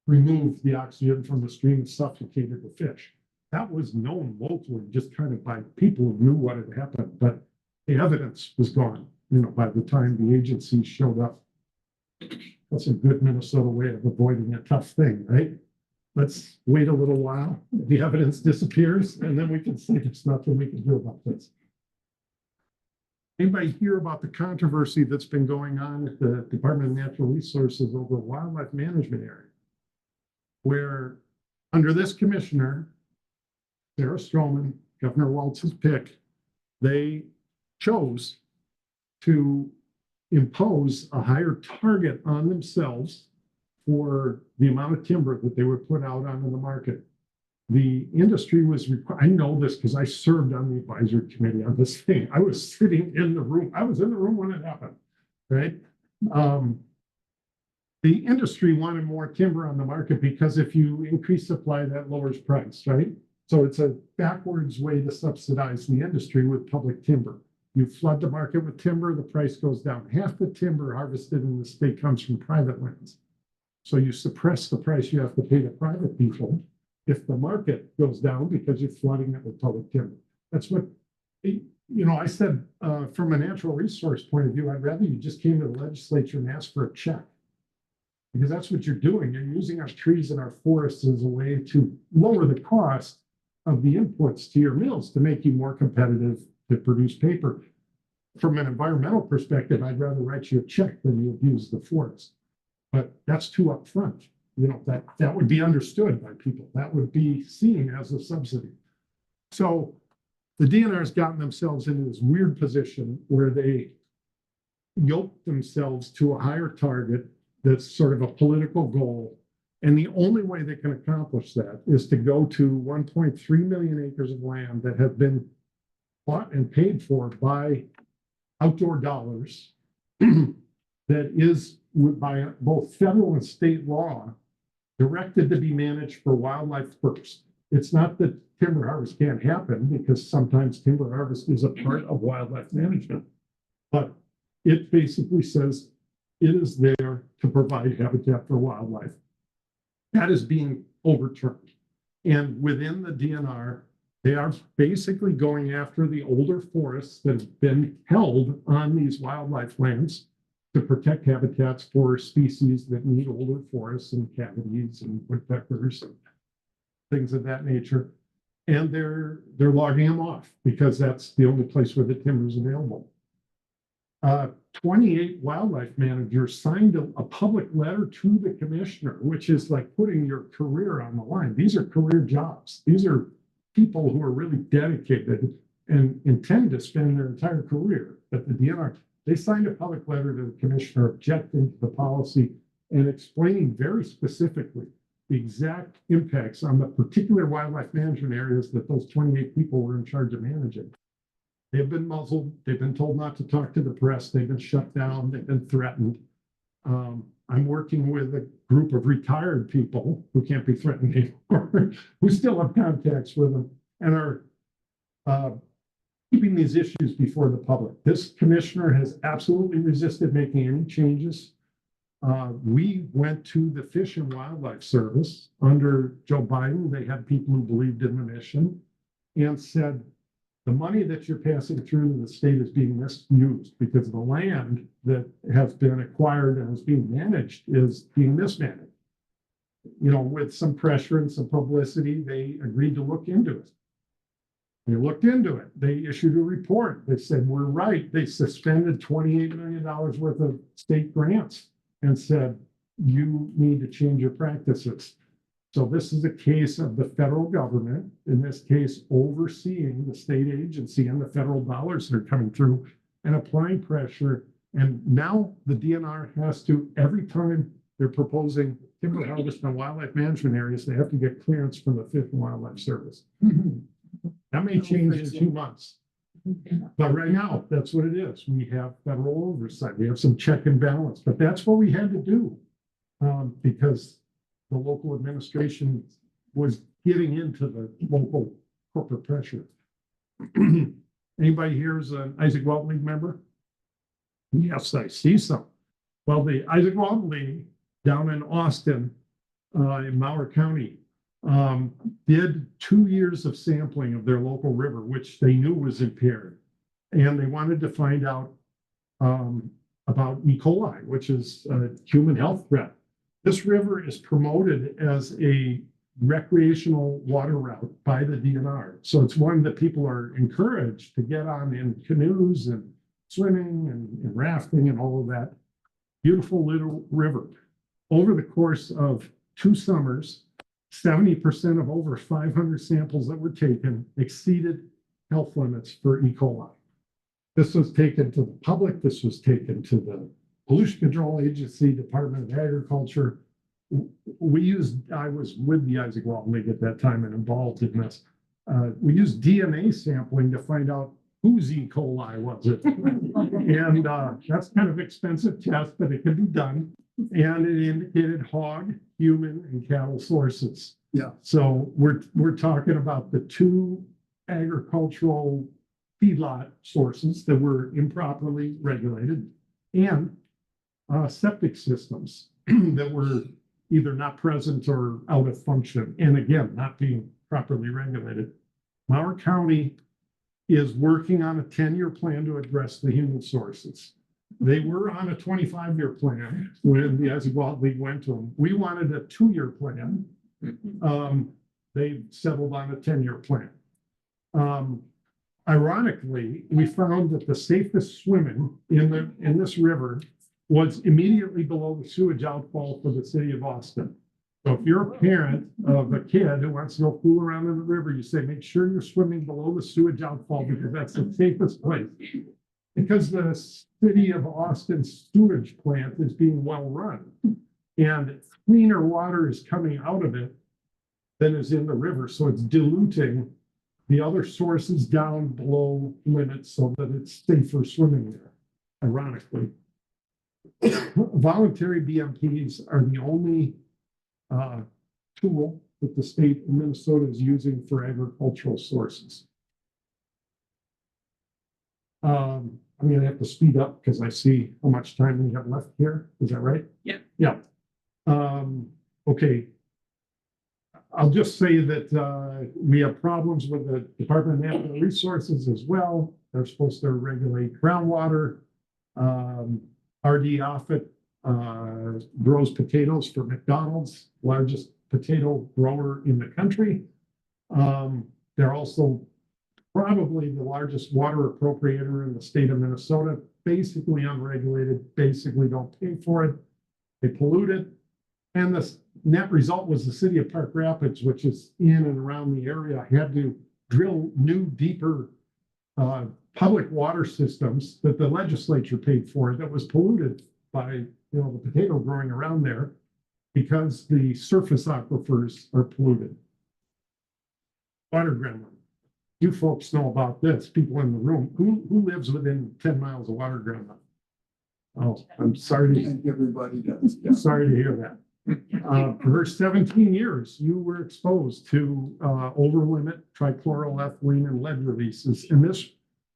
removed the oxygen from the stream and suffocated the fish. That was known locally, just kind of by people who knew what had happened, but the evidence was gone, by the time the agencies showed up. That's a good Minnesota way of avoiding a tough thing, right? Let's wait a little while, the evidence disappears, and then we can say there's nothing we can do about this. Anybody hear about the controversy that's been going on at the Department of Natural Resources over wildlife management area? Where under this commissioner, Sarah Stroman, Governor Waltz's pick, they chose to impose a higher target on themselves for the amount of timber that they would put out onto the market. The industry was I know this because I served on the advisory committee on this thing. I was sitting in the room. I was in the room when it happened, right? The industry wanted more timber on the market because if you increase supply, that lowers price, right? So it's a backwards way to subsidize the industry with public timber. You flood the market with timber, the price goes down. Half the timber harvested in the state comes from private lands. So you suppress the price you have to pay to private people if the market goes down because you're flooding it with public timber. That's what, I said from a natural resource point of view, I'd rather you just came to the legislature and asked for a check. Because that's what you're doing. You're using our trees and our forests as a way to lower the cost of the inputs to your mills to make you more competitive to produce paper. From an environmental perspective, I'd rather write you a check than you abuse the forest. But that's too upfront. That would be understood by people. That would be seen as a subsidy. So the DNR has gotten themselves into this weird position where they yoke themselves to a higher target that's sort of a political goal. And the only way they can accomplish that is to go to 1.3 million acres of land that have been bought and paid for by outdoor dollars that is by both federal and state law directed to be managed for wildlife first. It's not that timber harvest can't happen because sometimes timber harvest is a part of wildlife management, but it basically says it is there to provide habitat for wildlife. That is being overturned. And within the DNR, they are basically going after the older forests that have been held on these wildlife lands to protect habitats for species that need older forests and cavities and woodpeckers and things of that nature. And they're logging them off because that's the only place where the timber is available. 28 wildlife managers signed a public letter to the commissioner, which is like putting your career on the line. These are career jobs. These are people who are really dedicated and intend to spend their entire career at the DNR. They signed a public letter to the commissioner objecting to the policy and explaining very specifically the exact impacts on the particular wildlife management areas that those 28 people were in charge of managing. They've been muzzled. They've been told not to talk to the press. They've been shut down. They've been threatened. I'm working with a group of retired people who can't be threatened anymore, who still have contacts with them and are keeping these issues before the public. This commissioner has absolutely resisted making any changes. We went to the Fish and Wildlife Service under Joe Biden. They had people who believed in the mission and said, the money that you're passing through to the state is being misused because the land that has been acquired and is being managed is being mismanaged. With some pressure and some publicity, they agreed to look into it. They looked into it. They issued a report. They said, we're right. They suspended $28 million worth of state grants and said, you need to change your practices. So this is a case of the federal government, in this case, overseeing the state agency and the federal dollars that are coming through and applying pressure. And now the DNR has to, every time they're proposing timber harvest on wildlife management areas, they have to get clearance from the Fish and Wildlife Service. That may change in 2 months. But right now, that's what it is. We have federal oversight. We have some check and balance, but that's what we had to do because the local administration was giving into the local corporate pressure. Anybody here is an Isaac Walton League member? Yes, I see some. Well, the Isaac Walton League down in Austin in Mower County did 2 years of sampling of their local river, which they knew was impaired. And they wanted to find out about E. coli, which is a human health threat. This river is promoted as a recreational water route by the DNR. So it's one that people are encouraged to get on in canoes and swimming and rafting and all of that. Beautiful little river. Over the course of 2 summers, 70% of over 500 samples that were taken exceeded health limits for E. coli. This was taken to the public. This was taken to the Pollution Control Agency, Department of Agriculture. I was with the Isaac Walton League at that time and involved in this. We used DNA sampling to find out whose E. coli was it. And that's kind of expensive test, but it can be done. And it indicated hog, human, and cattle sources. Yeah. So we're talking about the 2 agricultural feedlot sources that were improperly regulated and septic systems that were either not present or out of function. And again, not being properly regulated. Mower County is working on a 10-year plan to address the human sources. They were on a 25-year plan when the Isaac Walton League went to them. We wanted a 2-year plan. They settled on a 10-year plan. Ironically, we found that the safest swimming in this river was immediately below the sewage outfall for the city of Austin. So if you're a parent of a kid who wants to go fool around in the river, you say, make sure you're swimming below the sewage outfall because that's the safest place. Because the city of Austin's sewage plant is being well run and cleaner water is coming out of it than is in the river. So it's diluting the other sources down below limits so that it's safer swimming there, ironically. Voluntary BMPs are the only tool that the state of Minnesota is using for agricultural sources. I'm going to have to speed up because I see how much time we have left here. Is that right? Yeah. Yeah. Okay. I'll just say that we have problems with the Department of Natural Resources as well. They're supposed to regulate groundwater. RD Offutt grows potatoes for McDonald's, largest potato grower in the country. They're also probably the largest water appropriator in the state of Minnesota, basically unregulated, basically don't pay for it. They pollute it. And the net result was the city of Park Rapids, which is in and around the area, had to drill new, deeper public water systems that the legislature paid for that was polluted by the potato growing around there because the surface aquifers are polluted. Water gremlin. You folks know about this, people in the room. Who lives within 10 miles of water gremlin? Oh, I'm I sorry. think everybody does. Yeah. Sorry to hear that. For 17 years, you were exposed to over-limit trichloroethylene and lead releases. And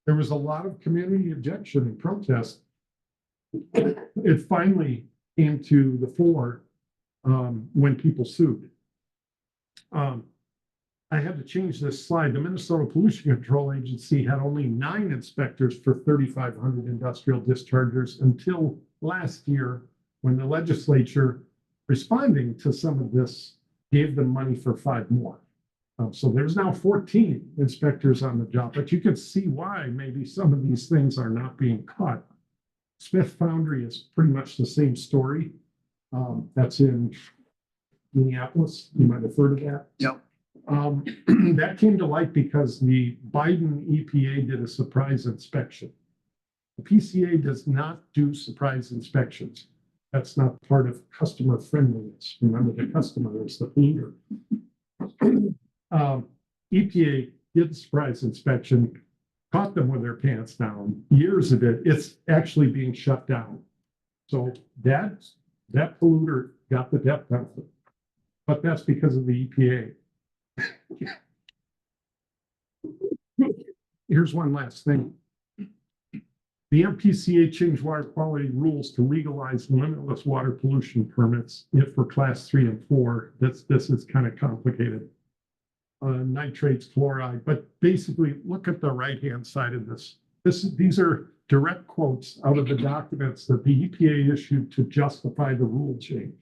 there was a lot of community objection and protest. It finally came to the fore when people sued. I had to change this slide. The Minnesota Pollution Control Agency had only 9 inspectors for 3,500 industrial dischargers until last year when the legislature, responding to some of this, gave them money for 5 more. So there's now 14 inspectors on the job, but you can see why maybe some of these things are not being caught. Smith Foundry is pretty much the same story. That's in Minneapolis. You might have heard of that. Yep. That came to light because the Biden EPA did a surprise inspection. The PCA does not do surprise inspections. That's not part of customer friendliness. Remember, the customer is the polluter. EPA did the surprise inspection, caught them with their pants down. Years of it, it's actually being shut down. So that polluter got the death penalty, but that's because of the EPA. Here's one last thing. The MPCA changed water quality rules to legalize limitless water pollution permits if for class 3 and 4. This is kind of complicated. Nitrates, fluoride, but basically look at the right-hand side of this. These are direct quotes out of the documents that the EPA issued to justify the rule change.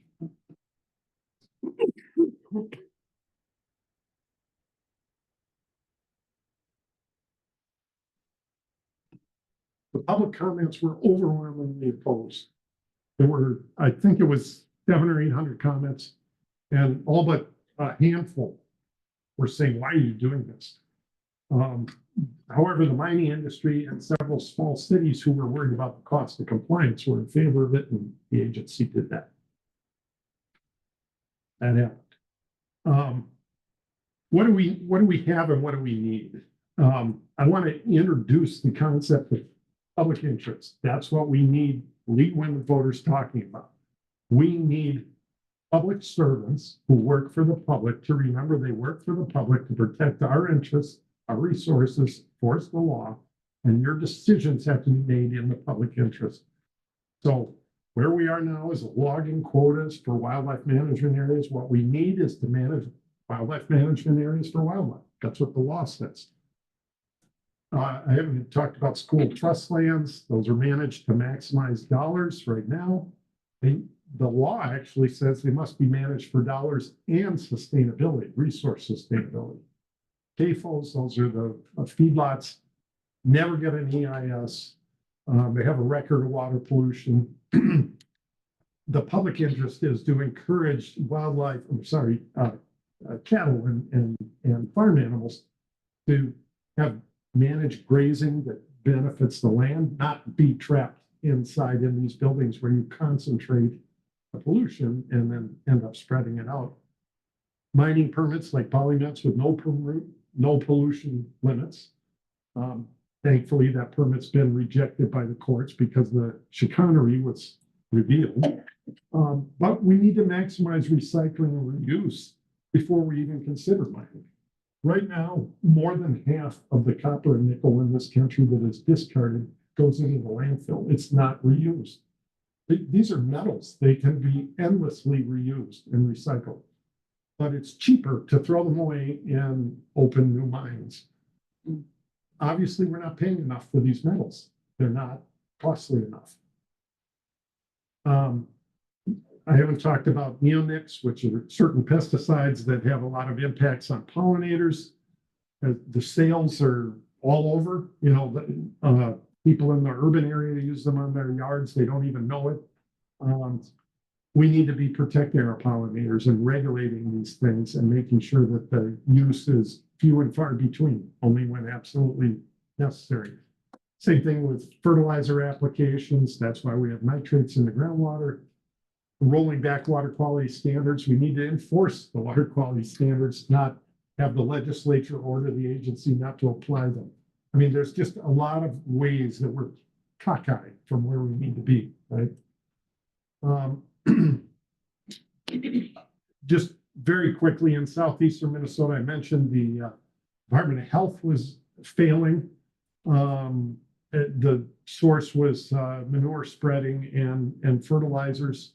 The public comments were overwhelmingly opposed. There were, I think it was 700 or 800 comments, and all but a handful were saying, why are you doing this? However, the mining industry and several small cities who were worried about the cost of compliance were in favor of it, and the agency did that. That happened. What do we have and what do we need? I want to introduce the concept of public interest. That's what we need lead women voters talking about. We need public servants who work for the public to remember they work for the public to protect our interests, our resources, enforce the law, and your decisions have to be made in the public interest. So where we are now is logging quotas for wildlife management areas. What we need is to manage wildlife management areas for wildlife. That's what the law says. I haven't talked about school trust lands. Those are managed to maximize dollars right now. The law actually says they must be managed for dollars and sustainability, resource sustainability. CAFOs, those are the feedlots, never get an EIS. They have a record of water pollution. The public interest is to encourage wildlife, cattle and farm animals to have managed grazing that benefits the land, not be trapped inside in these buildings where you concentrate the pollution and then end up spreading it out. Mining permits like polymets with no pollution limits. Thankfully, that permit's been rejected by the courts because the chicanery was revealed. But we need to maximize recycling and reuse before we even consider mining. Right now, more than half of the copper and nickel in this country that is discarded goes into the landfill. It's not reused. These are metals. They can be endlessly reused and recycled. But it's cheaper to throw them away and open new mines. Obviously, we're not paying enough for these metals. They're not costly enough. I haven't talked about neonics, which are certain pesticides that have a lot of impacts on pollinators. The sales are all over. You know, people in the urban area use them on their yards. They don't even know it. We need to be protecting our pollinators and regulating these things and making sure that the use is few and far between, only when absolutely necessary. Same thing with fertilizer applications. That's why we have nitrates in the groundwater. Rolling back water quality standards. We need to enforce the water quality standards, not have the legislature order the agency not to apply them. I mean, there's just a lot of ways that we're cockeyed from where we need to be, right? Just very quickly, in southeastern Minnesota, I mentioned the Department of Health was failing. The source was manure spreading and fertilizers.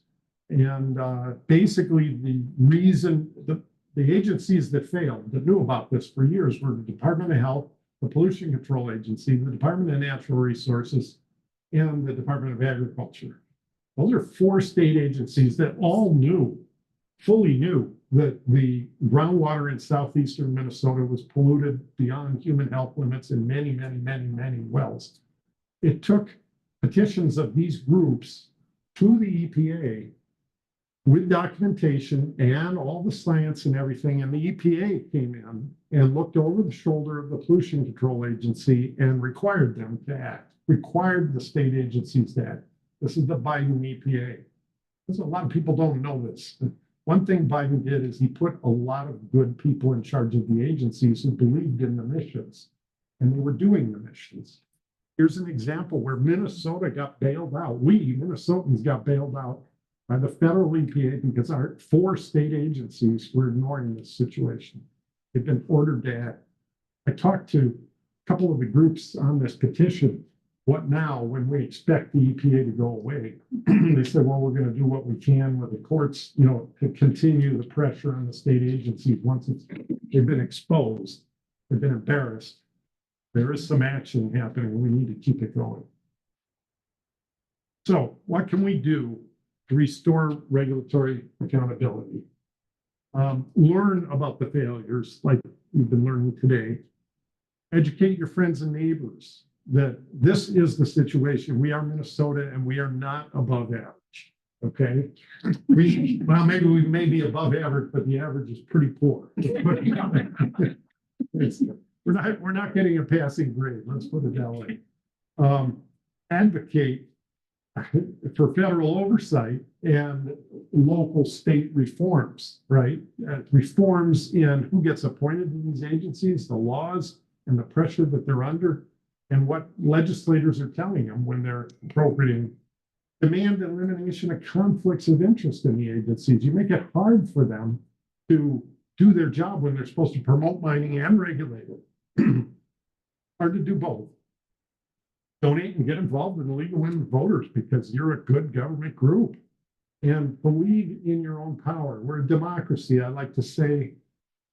And basically, the reason the agencies that failed, that knew about this for years, were the Department of Health, the Pollution Control Agency, the Department of Natural Resources, and the Department of Agriculture. Those are 4 state agencies that all fully knew that the groundwater in southeastern Minnesota was polluted beyond human health limits in many, many, many, many wells. It took petitions of these groups to the EPA with documentation and all the science and everything, and the EPA came in and looked over the shoulder of the Pollution Control Agency and required them to act, required the state agencies to act. This is the Biden EPA. There's a lot of people don't know this. One thing Biden did is he put a lot of good people in charge of the agencies who believed in the missions, and they were doing the missions. Here's an example where Minnesota got bailed out. We, Minnesotans, got bailed out by the federal EPA because our 4 state agencies were ignoring this situation. They've been ordered to act. I talked to a couple of the groups on this petition, What now, when we expect the EPA to go away? They said, well, we're gonna do what we can with the courts, you know, to continue the pressure on the state agencies once they've been exposed, they've been embarrassed. There is some action happening. We need to keep it going. So what can we do to restore regulatory accountability? Learn about the failures like you've been learning today. Educate your friends and neighbors that this is the situation. We are Minnesota and we are not above average. Okay. Well, maybe we may be above average, but the average is pretty poor. We're not getting a passing grade. Let's put it that way. Advocate for federal oversight and local state reforms, right? Reforms in who gets appointed to these agencies, the laws and the pressure that they're under, and what legislators are telling them when they're appropriating. Demand elimination of conflicts of interest in the agencies. You make it hard for them to do their job when they're supposed to promote mining and regulate it. Hard to do both. Donate and get involved in the League of Women Voters because you're a good government group. And believe in your own power. We're a democracy. I like to say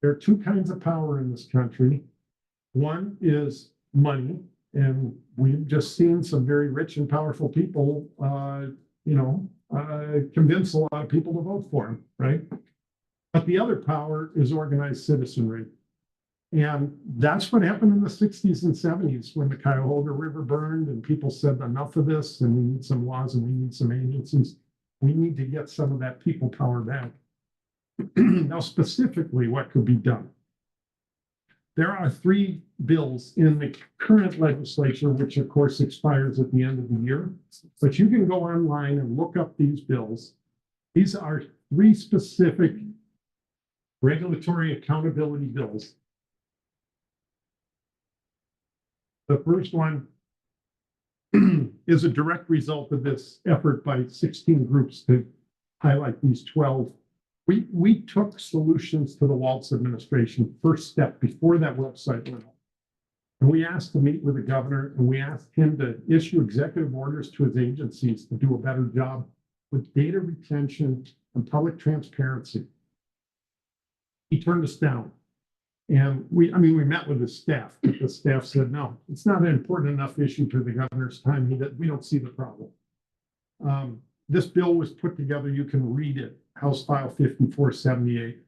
there are two kinds of power in this country. One is money, and we've just seen some very rich and powerful people, convince a lot of people to vote for them, right? But the other power is organized citizenry. And that's what happened in the 60s and 70s when the Cuyahoga River burned and people said enough of this and we need some laws and we need some agencies. We need to get some of that people power back. Now, specifically, what could be done? There are 3 bills in the current legislature, which of course expires at the end of the year, but you can go online and look up these bills. These are 3 specific regulatory accountability bills. The first one is a direct result of this effort by 16 groups to highlight these 12. We took solutions to the Waltz administration first step before that website went up. And we asked to meet with the governor and we asked him to issue executive orders to his agencies to do a better job with data retention and public transparency. He turned us down. And we met with his staff, but the staff said, no, it's not an important enough issue for the governor's time. We don't see the problem. This bill was put together. You can read it, House File 5478.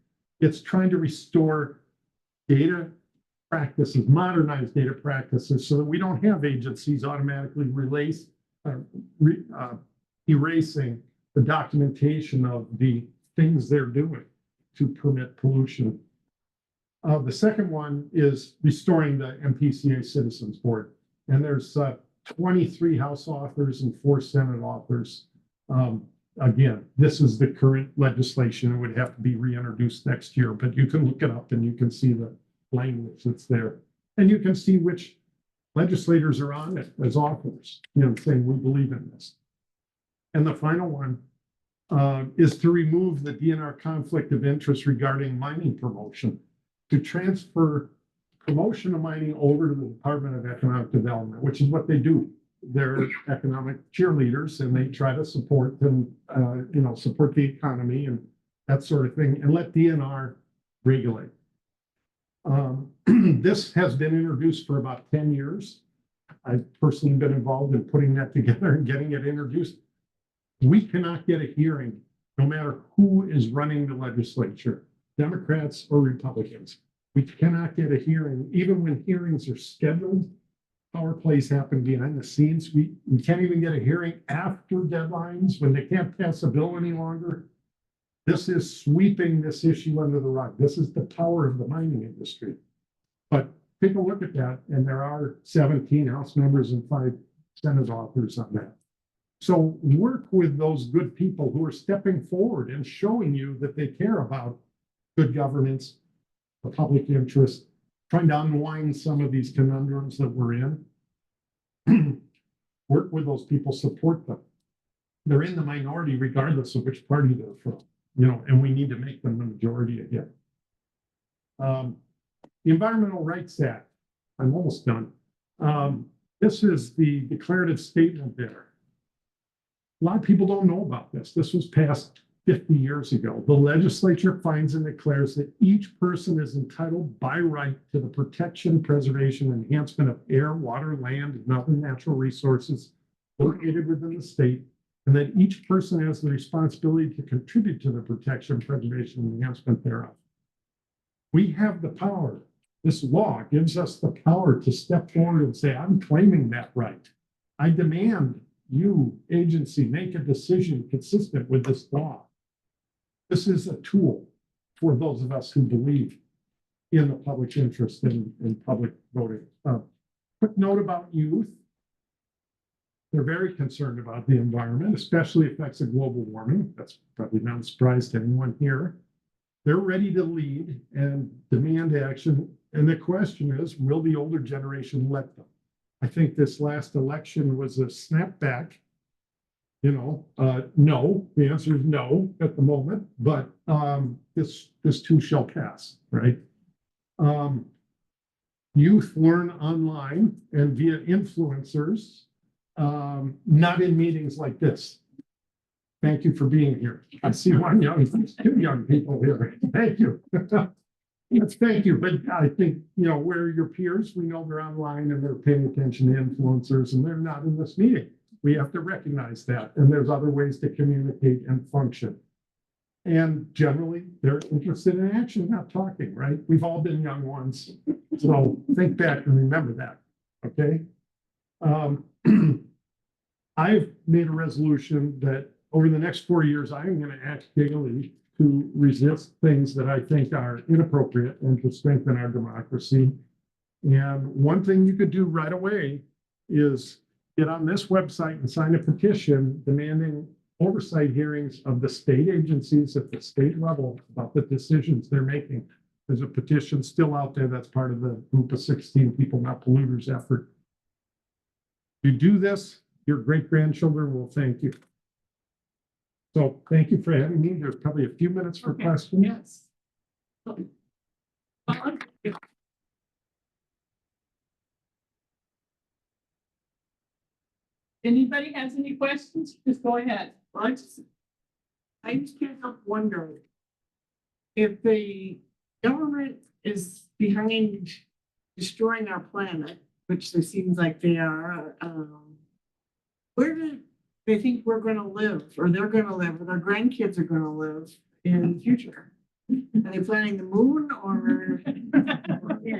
It's trying to restore data practices, modernized data practices, so that we don't have agencies automatically erasing the documentation of the things they're doing to permit pollution. The second one is restoring the MPCA Citizens Board. And there's 23 House authors and 4 Senate authors. Again, this is the current legislation. It would have to be reintroduced next year, but you can look it up and you can see the language that's there. And you can see which legislators are on it as authors, saying we believe in this. And the final one is to remove the DNR conflict of interest regarding mining promotion, to transfer promotion of mining over to the Department of Economic Development, which is what they do. They're economic cheerleaders and they try to support them, support the economy and that sort of thing, and let DNR regulate. This has been introduced for about 10 years. I've personally been involved in putting that together and getting it introduced. We cannot get a hearing, no matter who is running the legislature, Democrats or Republicans. We cannot get a hearing, even when hearings are scheduled. Power plays happen behind the scenes. We can't even get a hearing after deadlines when they can't pass a bill any longer. This is sweeping this issue under the rug. This is the power of the mining industry. But take a look at that, and there are 17 House members and 5 Senate authors on that. So work with those good people who are stepping forward and showing you that they care about good governance, the public interest, trying to unwind some of these conundrums that we're in. Work with those people, support them. They're in the minority regardless of which party they're from, and we need to make them the majority again. The Environmental Rights Act, I'm almost done. This is the declarative statement there. A lot of people don't know about this. This was passed 50 years ago. The legislature finds and declares that each person is entitled by right to the protection, preservation, and enhancement of air, water, land, and other natural resources located within the state, and that each person has the responsibility to contribute to the protection, preservation, and enhancement thereof. We have the power. This law gives us the power to step forward and say, I'm claiming that right. I demand you, agency, make a decision consistent with this law. This is a tool for those of us who believe in the public interest in public voting. Quick note about youth. They're very concerned about the environment, especially effects of global warming. That's probably not a surprise to anyone here. They're ready to lead and demand action. And the question is, will the older generation let them? I think this last election was a snapback. No, the answer is no at the moment, but this too shall pass, right? Youth learn online and via influencers, not in meetings like this. Thank you for being here. I see two young people here. Thank you. Yes, thank you. But I think, where your peers, we know they're online and they're paying attention to influencers and they're not in this meeting. We have to recognize that. And there's other ways to communicate and function. And generally, they're interested in action, not talking, right? We've all been young ones. So think back and remember that, okay? I've made a resolution that over the next 4 years, I am going to act daily to resist things that I think are inappropriate and to strengthen our democracy. And one thing you could do right away is get on this website and sign a petition demanding oversight hearings of the state agencies at the state level about the decisions they're making. There's a petition still out there that's part of the group of 16 people, Not Polluters effort. If you do this, your great-grandchildren will thank you. So thank you for having me. There's probably a few minutes for questions. Yes. Anybody has any questions? Just go ahead. I just can't help wondering if the government is behind destroying our planet, which there seems like they are. Where do they think we're going to live, or they're going to live, or their grandkids are going to live in the future? Are they planning the moon, or?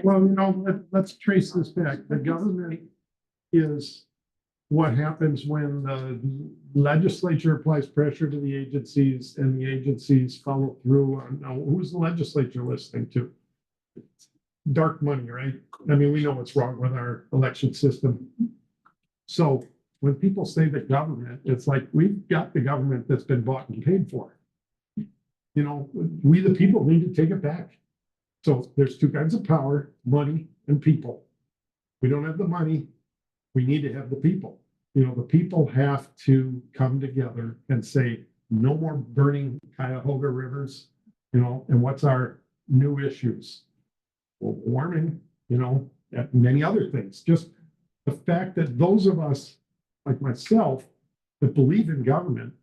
Well, let's trace this back. The government is what happens when the legislature applies pressure to the agencies and the agencies follow through on, now, who's the legislature listening to? Dark money, right? I mean, we know what's wrong with our election system. So when people say the government, it's like we've got the government that's been bought and paid for. We the people need to take it back. So there's two kinds of power, money and people. We don't have the money. We need to have the people. The people have to come together and say, no more burning Cuyahoga rivers, and what's our new issues? Well, warming, and many other things. Just the fact that those of us, like myself, that believe in government,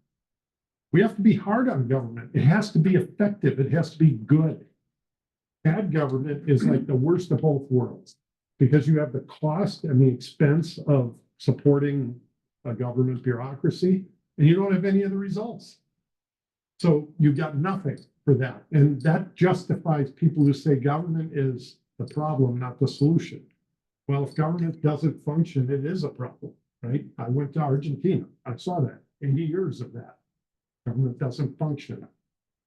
we have to be hard on government. It has to be effective. It has to be good. Bad government is like the worst of both worlds, because you have the cost and the expense of supporting a government bureaucracy, and you don't have any of the results. So you've got nothing for that. And that justifies people who say government is the problem, not the solution. Well, if government doesn't function, it is a problem, right? I went to Argentina. I saw that. 80 years of that. Government doesn't function.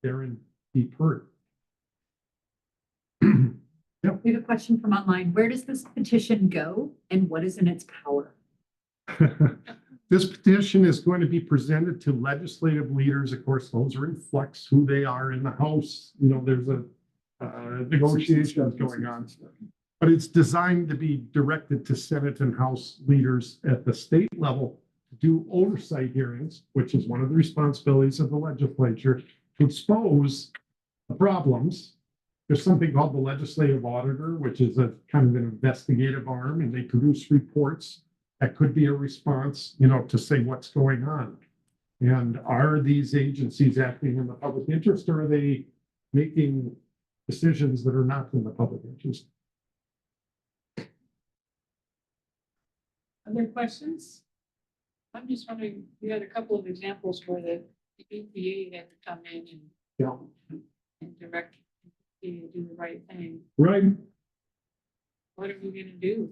They're in deep hurt. We have a question from online. Where does this petition go and what is in its power? This petition is going to be presented to legislative leaders. Of course, those reflects who they are in the House. There's a negotiations going on, but it's designed to be directed to Senate and House leaders at the state level to do oversight hearings, which is one of the responsibilities of the legislature, to expose the problems. There's something called the legislative auditor, which is a kind of an investigative arm, and they produce reports That could be a response, you know, to say what's going on. And are these agencies acting in the public interest, or are they making decisions that are not in the public interest? Other questions? I'm just wondering, you had a couple of examples where the EPA had to come in Yeah, and direct you to do the right thing. right. What are we gonna do?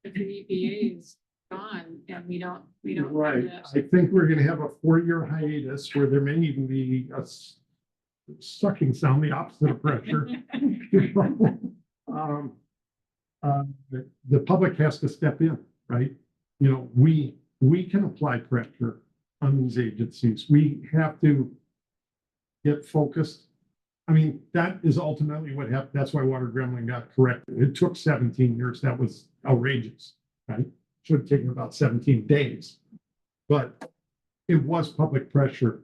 If the EPA is gone and we don't. Right. I think we're gonna have a 4-year hiatus where there may even be a sucking sound, the opposite of pressure. Um, the public has to step in, right? You know, we can apply pressure on these agencies. We have to get focused. I mean, that is ultimately what happened. That's why water gremlin got corrected. It took 17 years. That was outrageous, right? Should have taken about 17 days, but it was public pressure.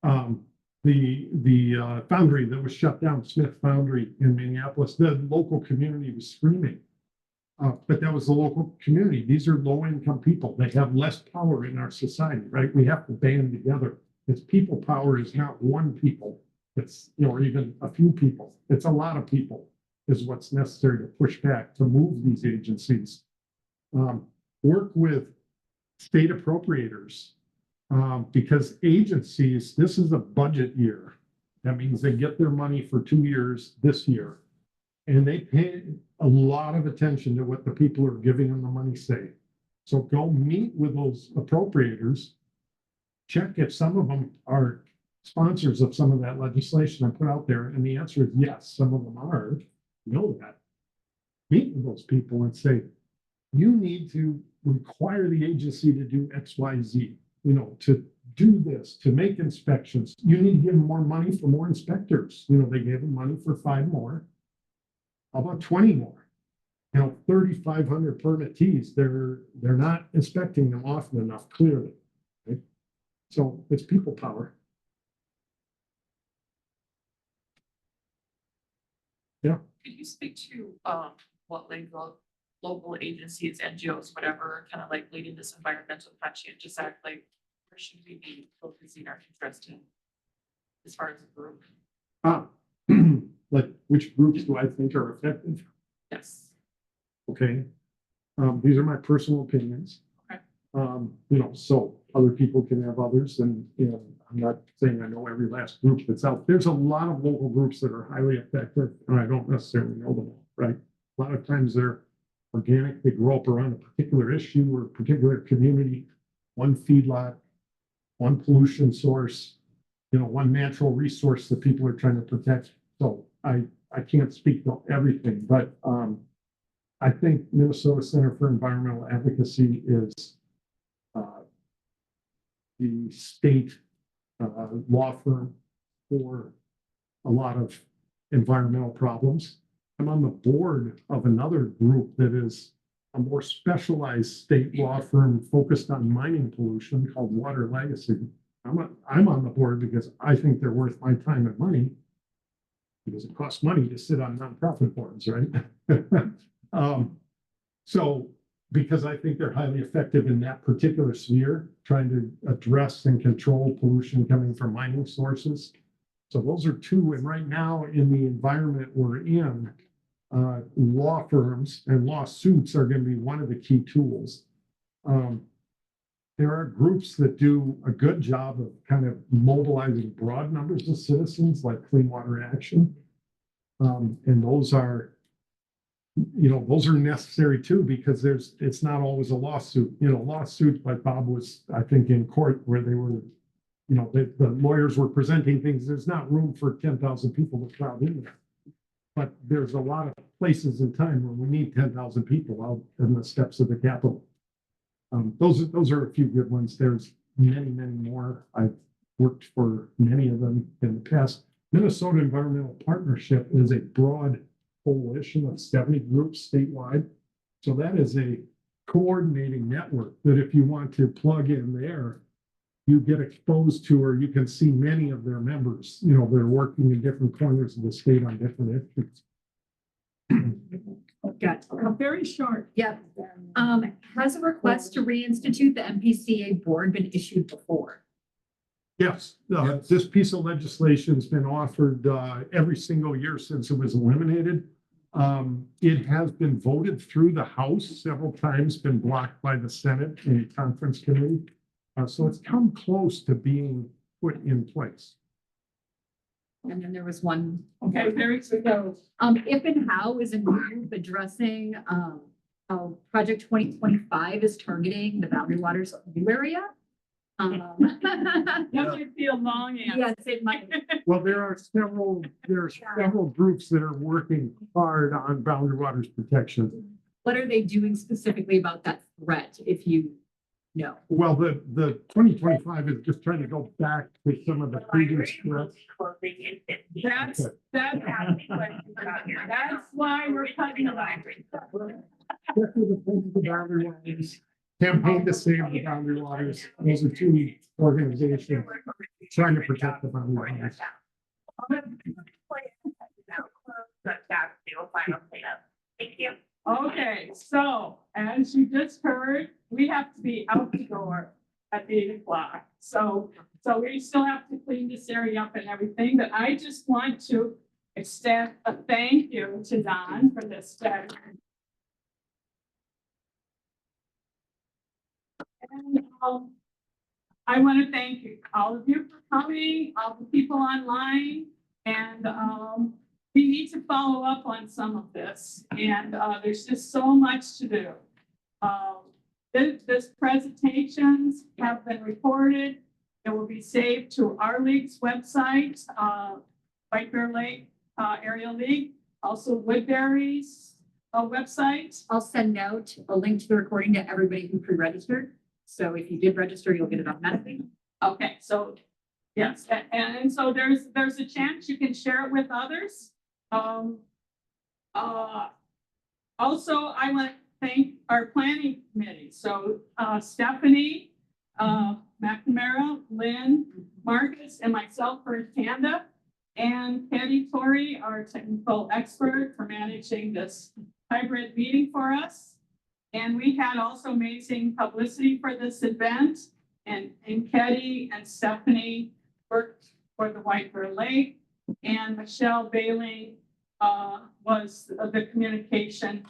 The foundry that was shut down, Smith Foundry in Minneapolis, the local community was screaming. But that was the local community. These are low-income people. They have less power in our society, right? We have to band together. It's people power is not one people. It's, you know, or even a few people. It's a lot of people is what's necessary to push back, to move these agencies. Work with state appropriators, because agencies, this is a budget year. That means they get their money for 2 years this year, and they pay a lot of attention to what the people who are giving them the money say. So go meet with those appropriators, check if some of them are sponsors of some of that legislation I put out there, and the answer is yes, some of them are. You know that. Meet with those people and say, you need to require the agency to do X, Y, Z, you know, to do this, to make inspections. You need to give them more money for more inspectors. You know, they gave them money for 5 more. How about 20 more? You know, 3,500 permittees, they're not inspecting them often enough, clearly. Right? So it's people power. Yeah. Could you speak to what local agencies, NGOs, whatever, kind of like leading this environmental conscientious act, like where should we be focusing our interest in as far as a group? Like which groups do I think are effective? Yes. Okay. These are my personal opinions. Okay. You know, so other people can have others, and you know, I'm not saying I know every last group that's out. There's a lot of local groups that are highly effective, and I don't necessarily know them all, right? A lot of times they're organic, they grow up around a particular issue or a particular community, one feedlot, one pollution source, you know, one natural resource that people are trying to protect. So I can't speak to everything, but I think Minnesota Center for Environmental Advocacy is the state law firm for a lot of environmental problems. I'm on the board of another group that is a more specialized state law firm focused on mining pollution called Water Legacy. I'm on the board because I think they're worth my time and money, because it costs money to sit on nonprofit boards, right? So because I think they're highly effective in that particular sphere, trying to address and control pollution coming from mining sources. So those are two, and right now in the environment we're in, law firms and lawsuits are going to be one of the key tools. There are groups that do a good job of kind of mobilizing broad numbers of citizens, like Clean Water Action. And those are, you know, those are necessary too, because it's not always a lawsuit. You know, lawsuits like Bob was, I think, in court where they were, you know, the lawyers were presenting things. There's not room for 10,000 people to crowd in there. But there's a lot of places in time where we need 10,000 people out in the steps of the Capitol. Those are a few good ones. There's many, many more. I've worked for many of them in the past. Minnesota Environmental Partnership is a broad coalition of 70 groups statewide. So that is a coordinating network that if you want to plug in there, you get exposed to, or you can see many of their members. You know, they're working in different corners of the state on different issues. Got Very short. Yep. Has a request to reinstitute the MPCA board been issued before? Yes, this piece of legislation's been offered every single year since it was eliminated. It has been voted through the House several times, been blocked by the Senate and conference committee. So it's come close to being put in place. And then there was one. Okay, very good. If and how is a group addressing, how Project 2025 is targeting the Boundary Waters area? That might be a long answer. Yes, it might. Well, there are several groups that are working hard on boundary waters protection. What are they doing specifically about that threat, if you know? Well, the 2025 is just trying to go back to some of the previous threats. That's why we're cutting the library. Campaign to save the boundary waters. Those are two organizations trying to protect the boundary waters. Thank you. Okay, so as you just heard, we have to be out the door at 8 o'clock. So we still have to clean this area up and everything, but I just want to extend a thank you to Don for this day. And I want to thank you, all of you for coming, all the people online, and we need to follow up on some of this, and there's just so much to do. This presentations have been recorded. It will be saved to our league's website, White Bear Lake Area League, also Woodbury's website. I'll send out a link to the recording to everybody who pre-registered. So if you did register, you'll get it automatically. Okay, so yes, and so there's a chance you can share it with others. Also, I want to thank our planning committee. So Stephanie, McNamara, Lynn, Marcus, and myself for Tanda, and Patty Torrey, our technical expert for managing this hybrid meeting for us. And we had also amazing publicity for this event, and Ketty and Stephanie worked for the White Bear Lake, and Michelle Bailey was the communication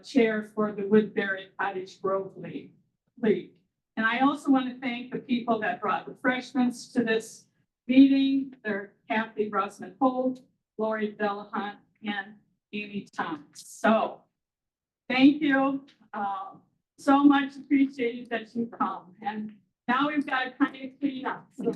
chair for the Woodbury Cottage Grove League. And I also want to thank the people that brought refreshments to this meeting. They're Kathy Brosman Holt, Lori Delahunt, and Amy Thomas. So thank you. So much appreciated that you come. And now we've got to kind of clean up. So,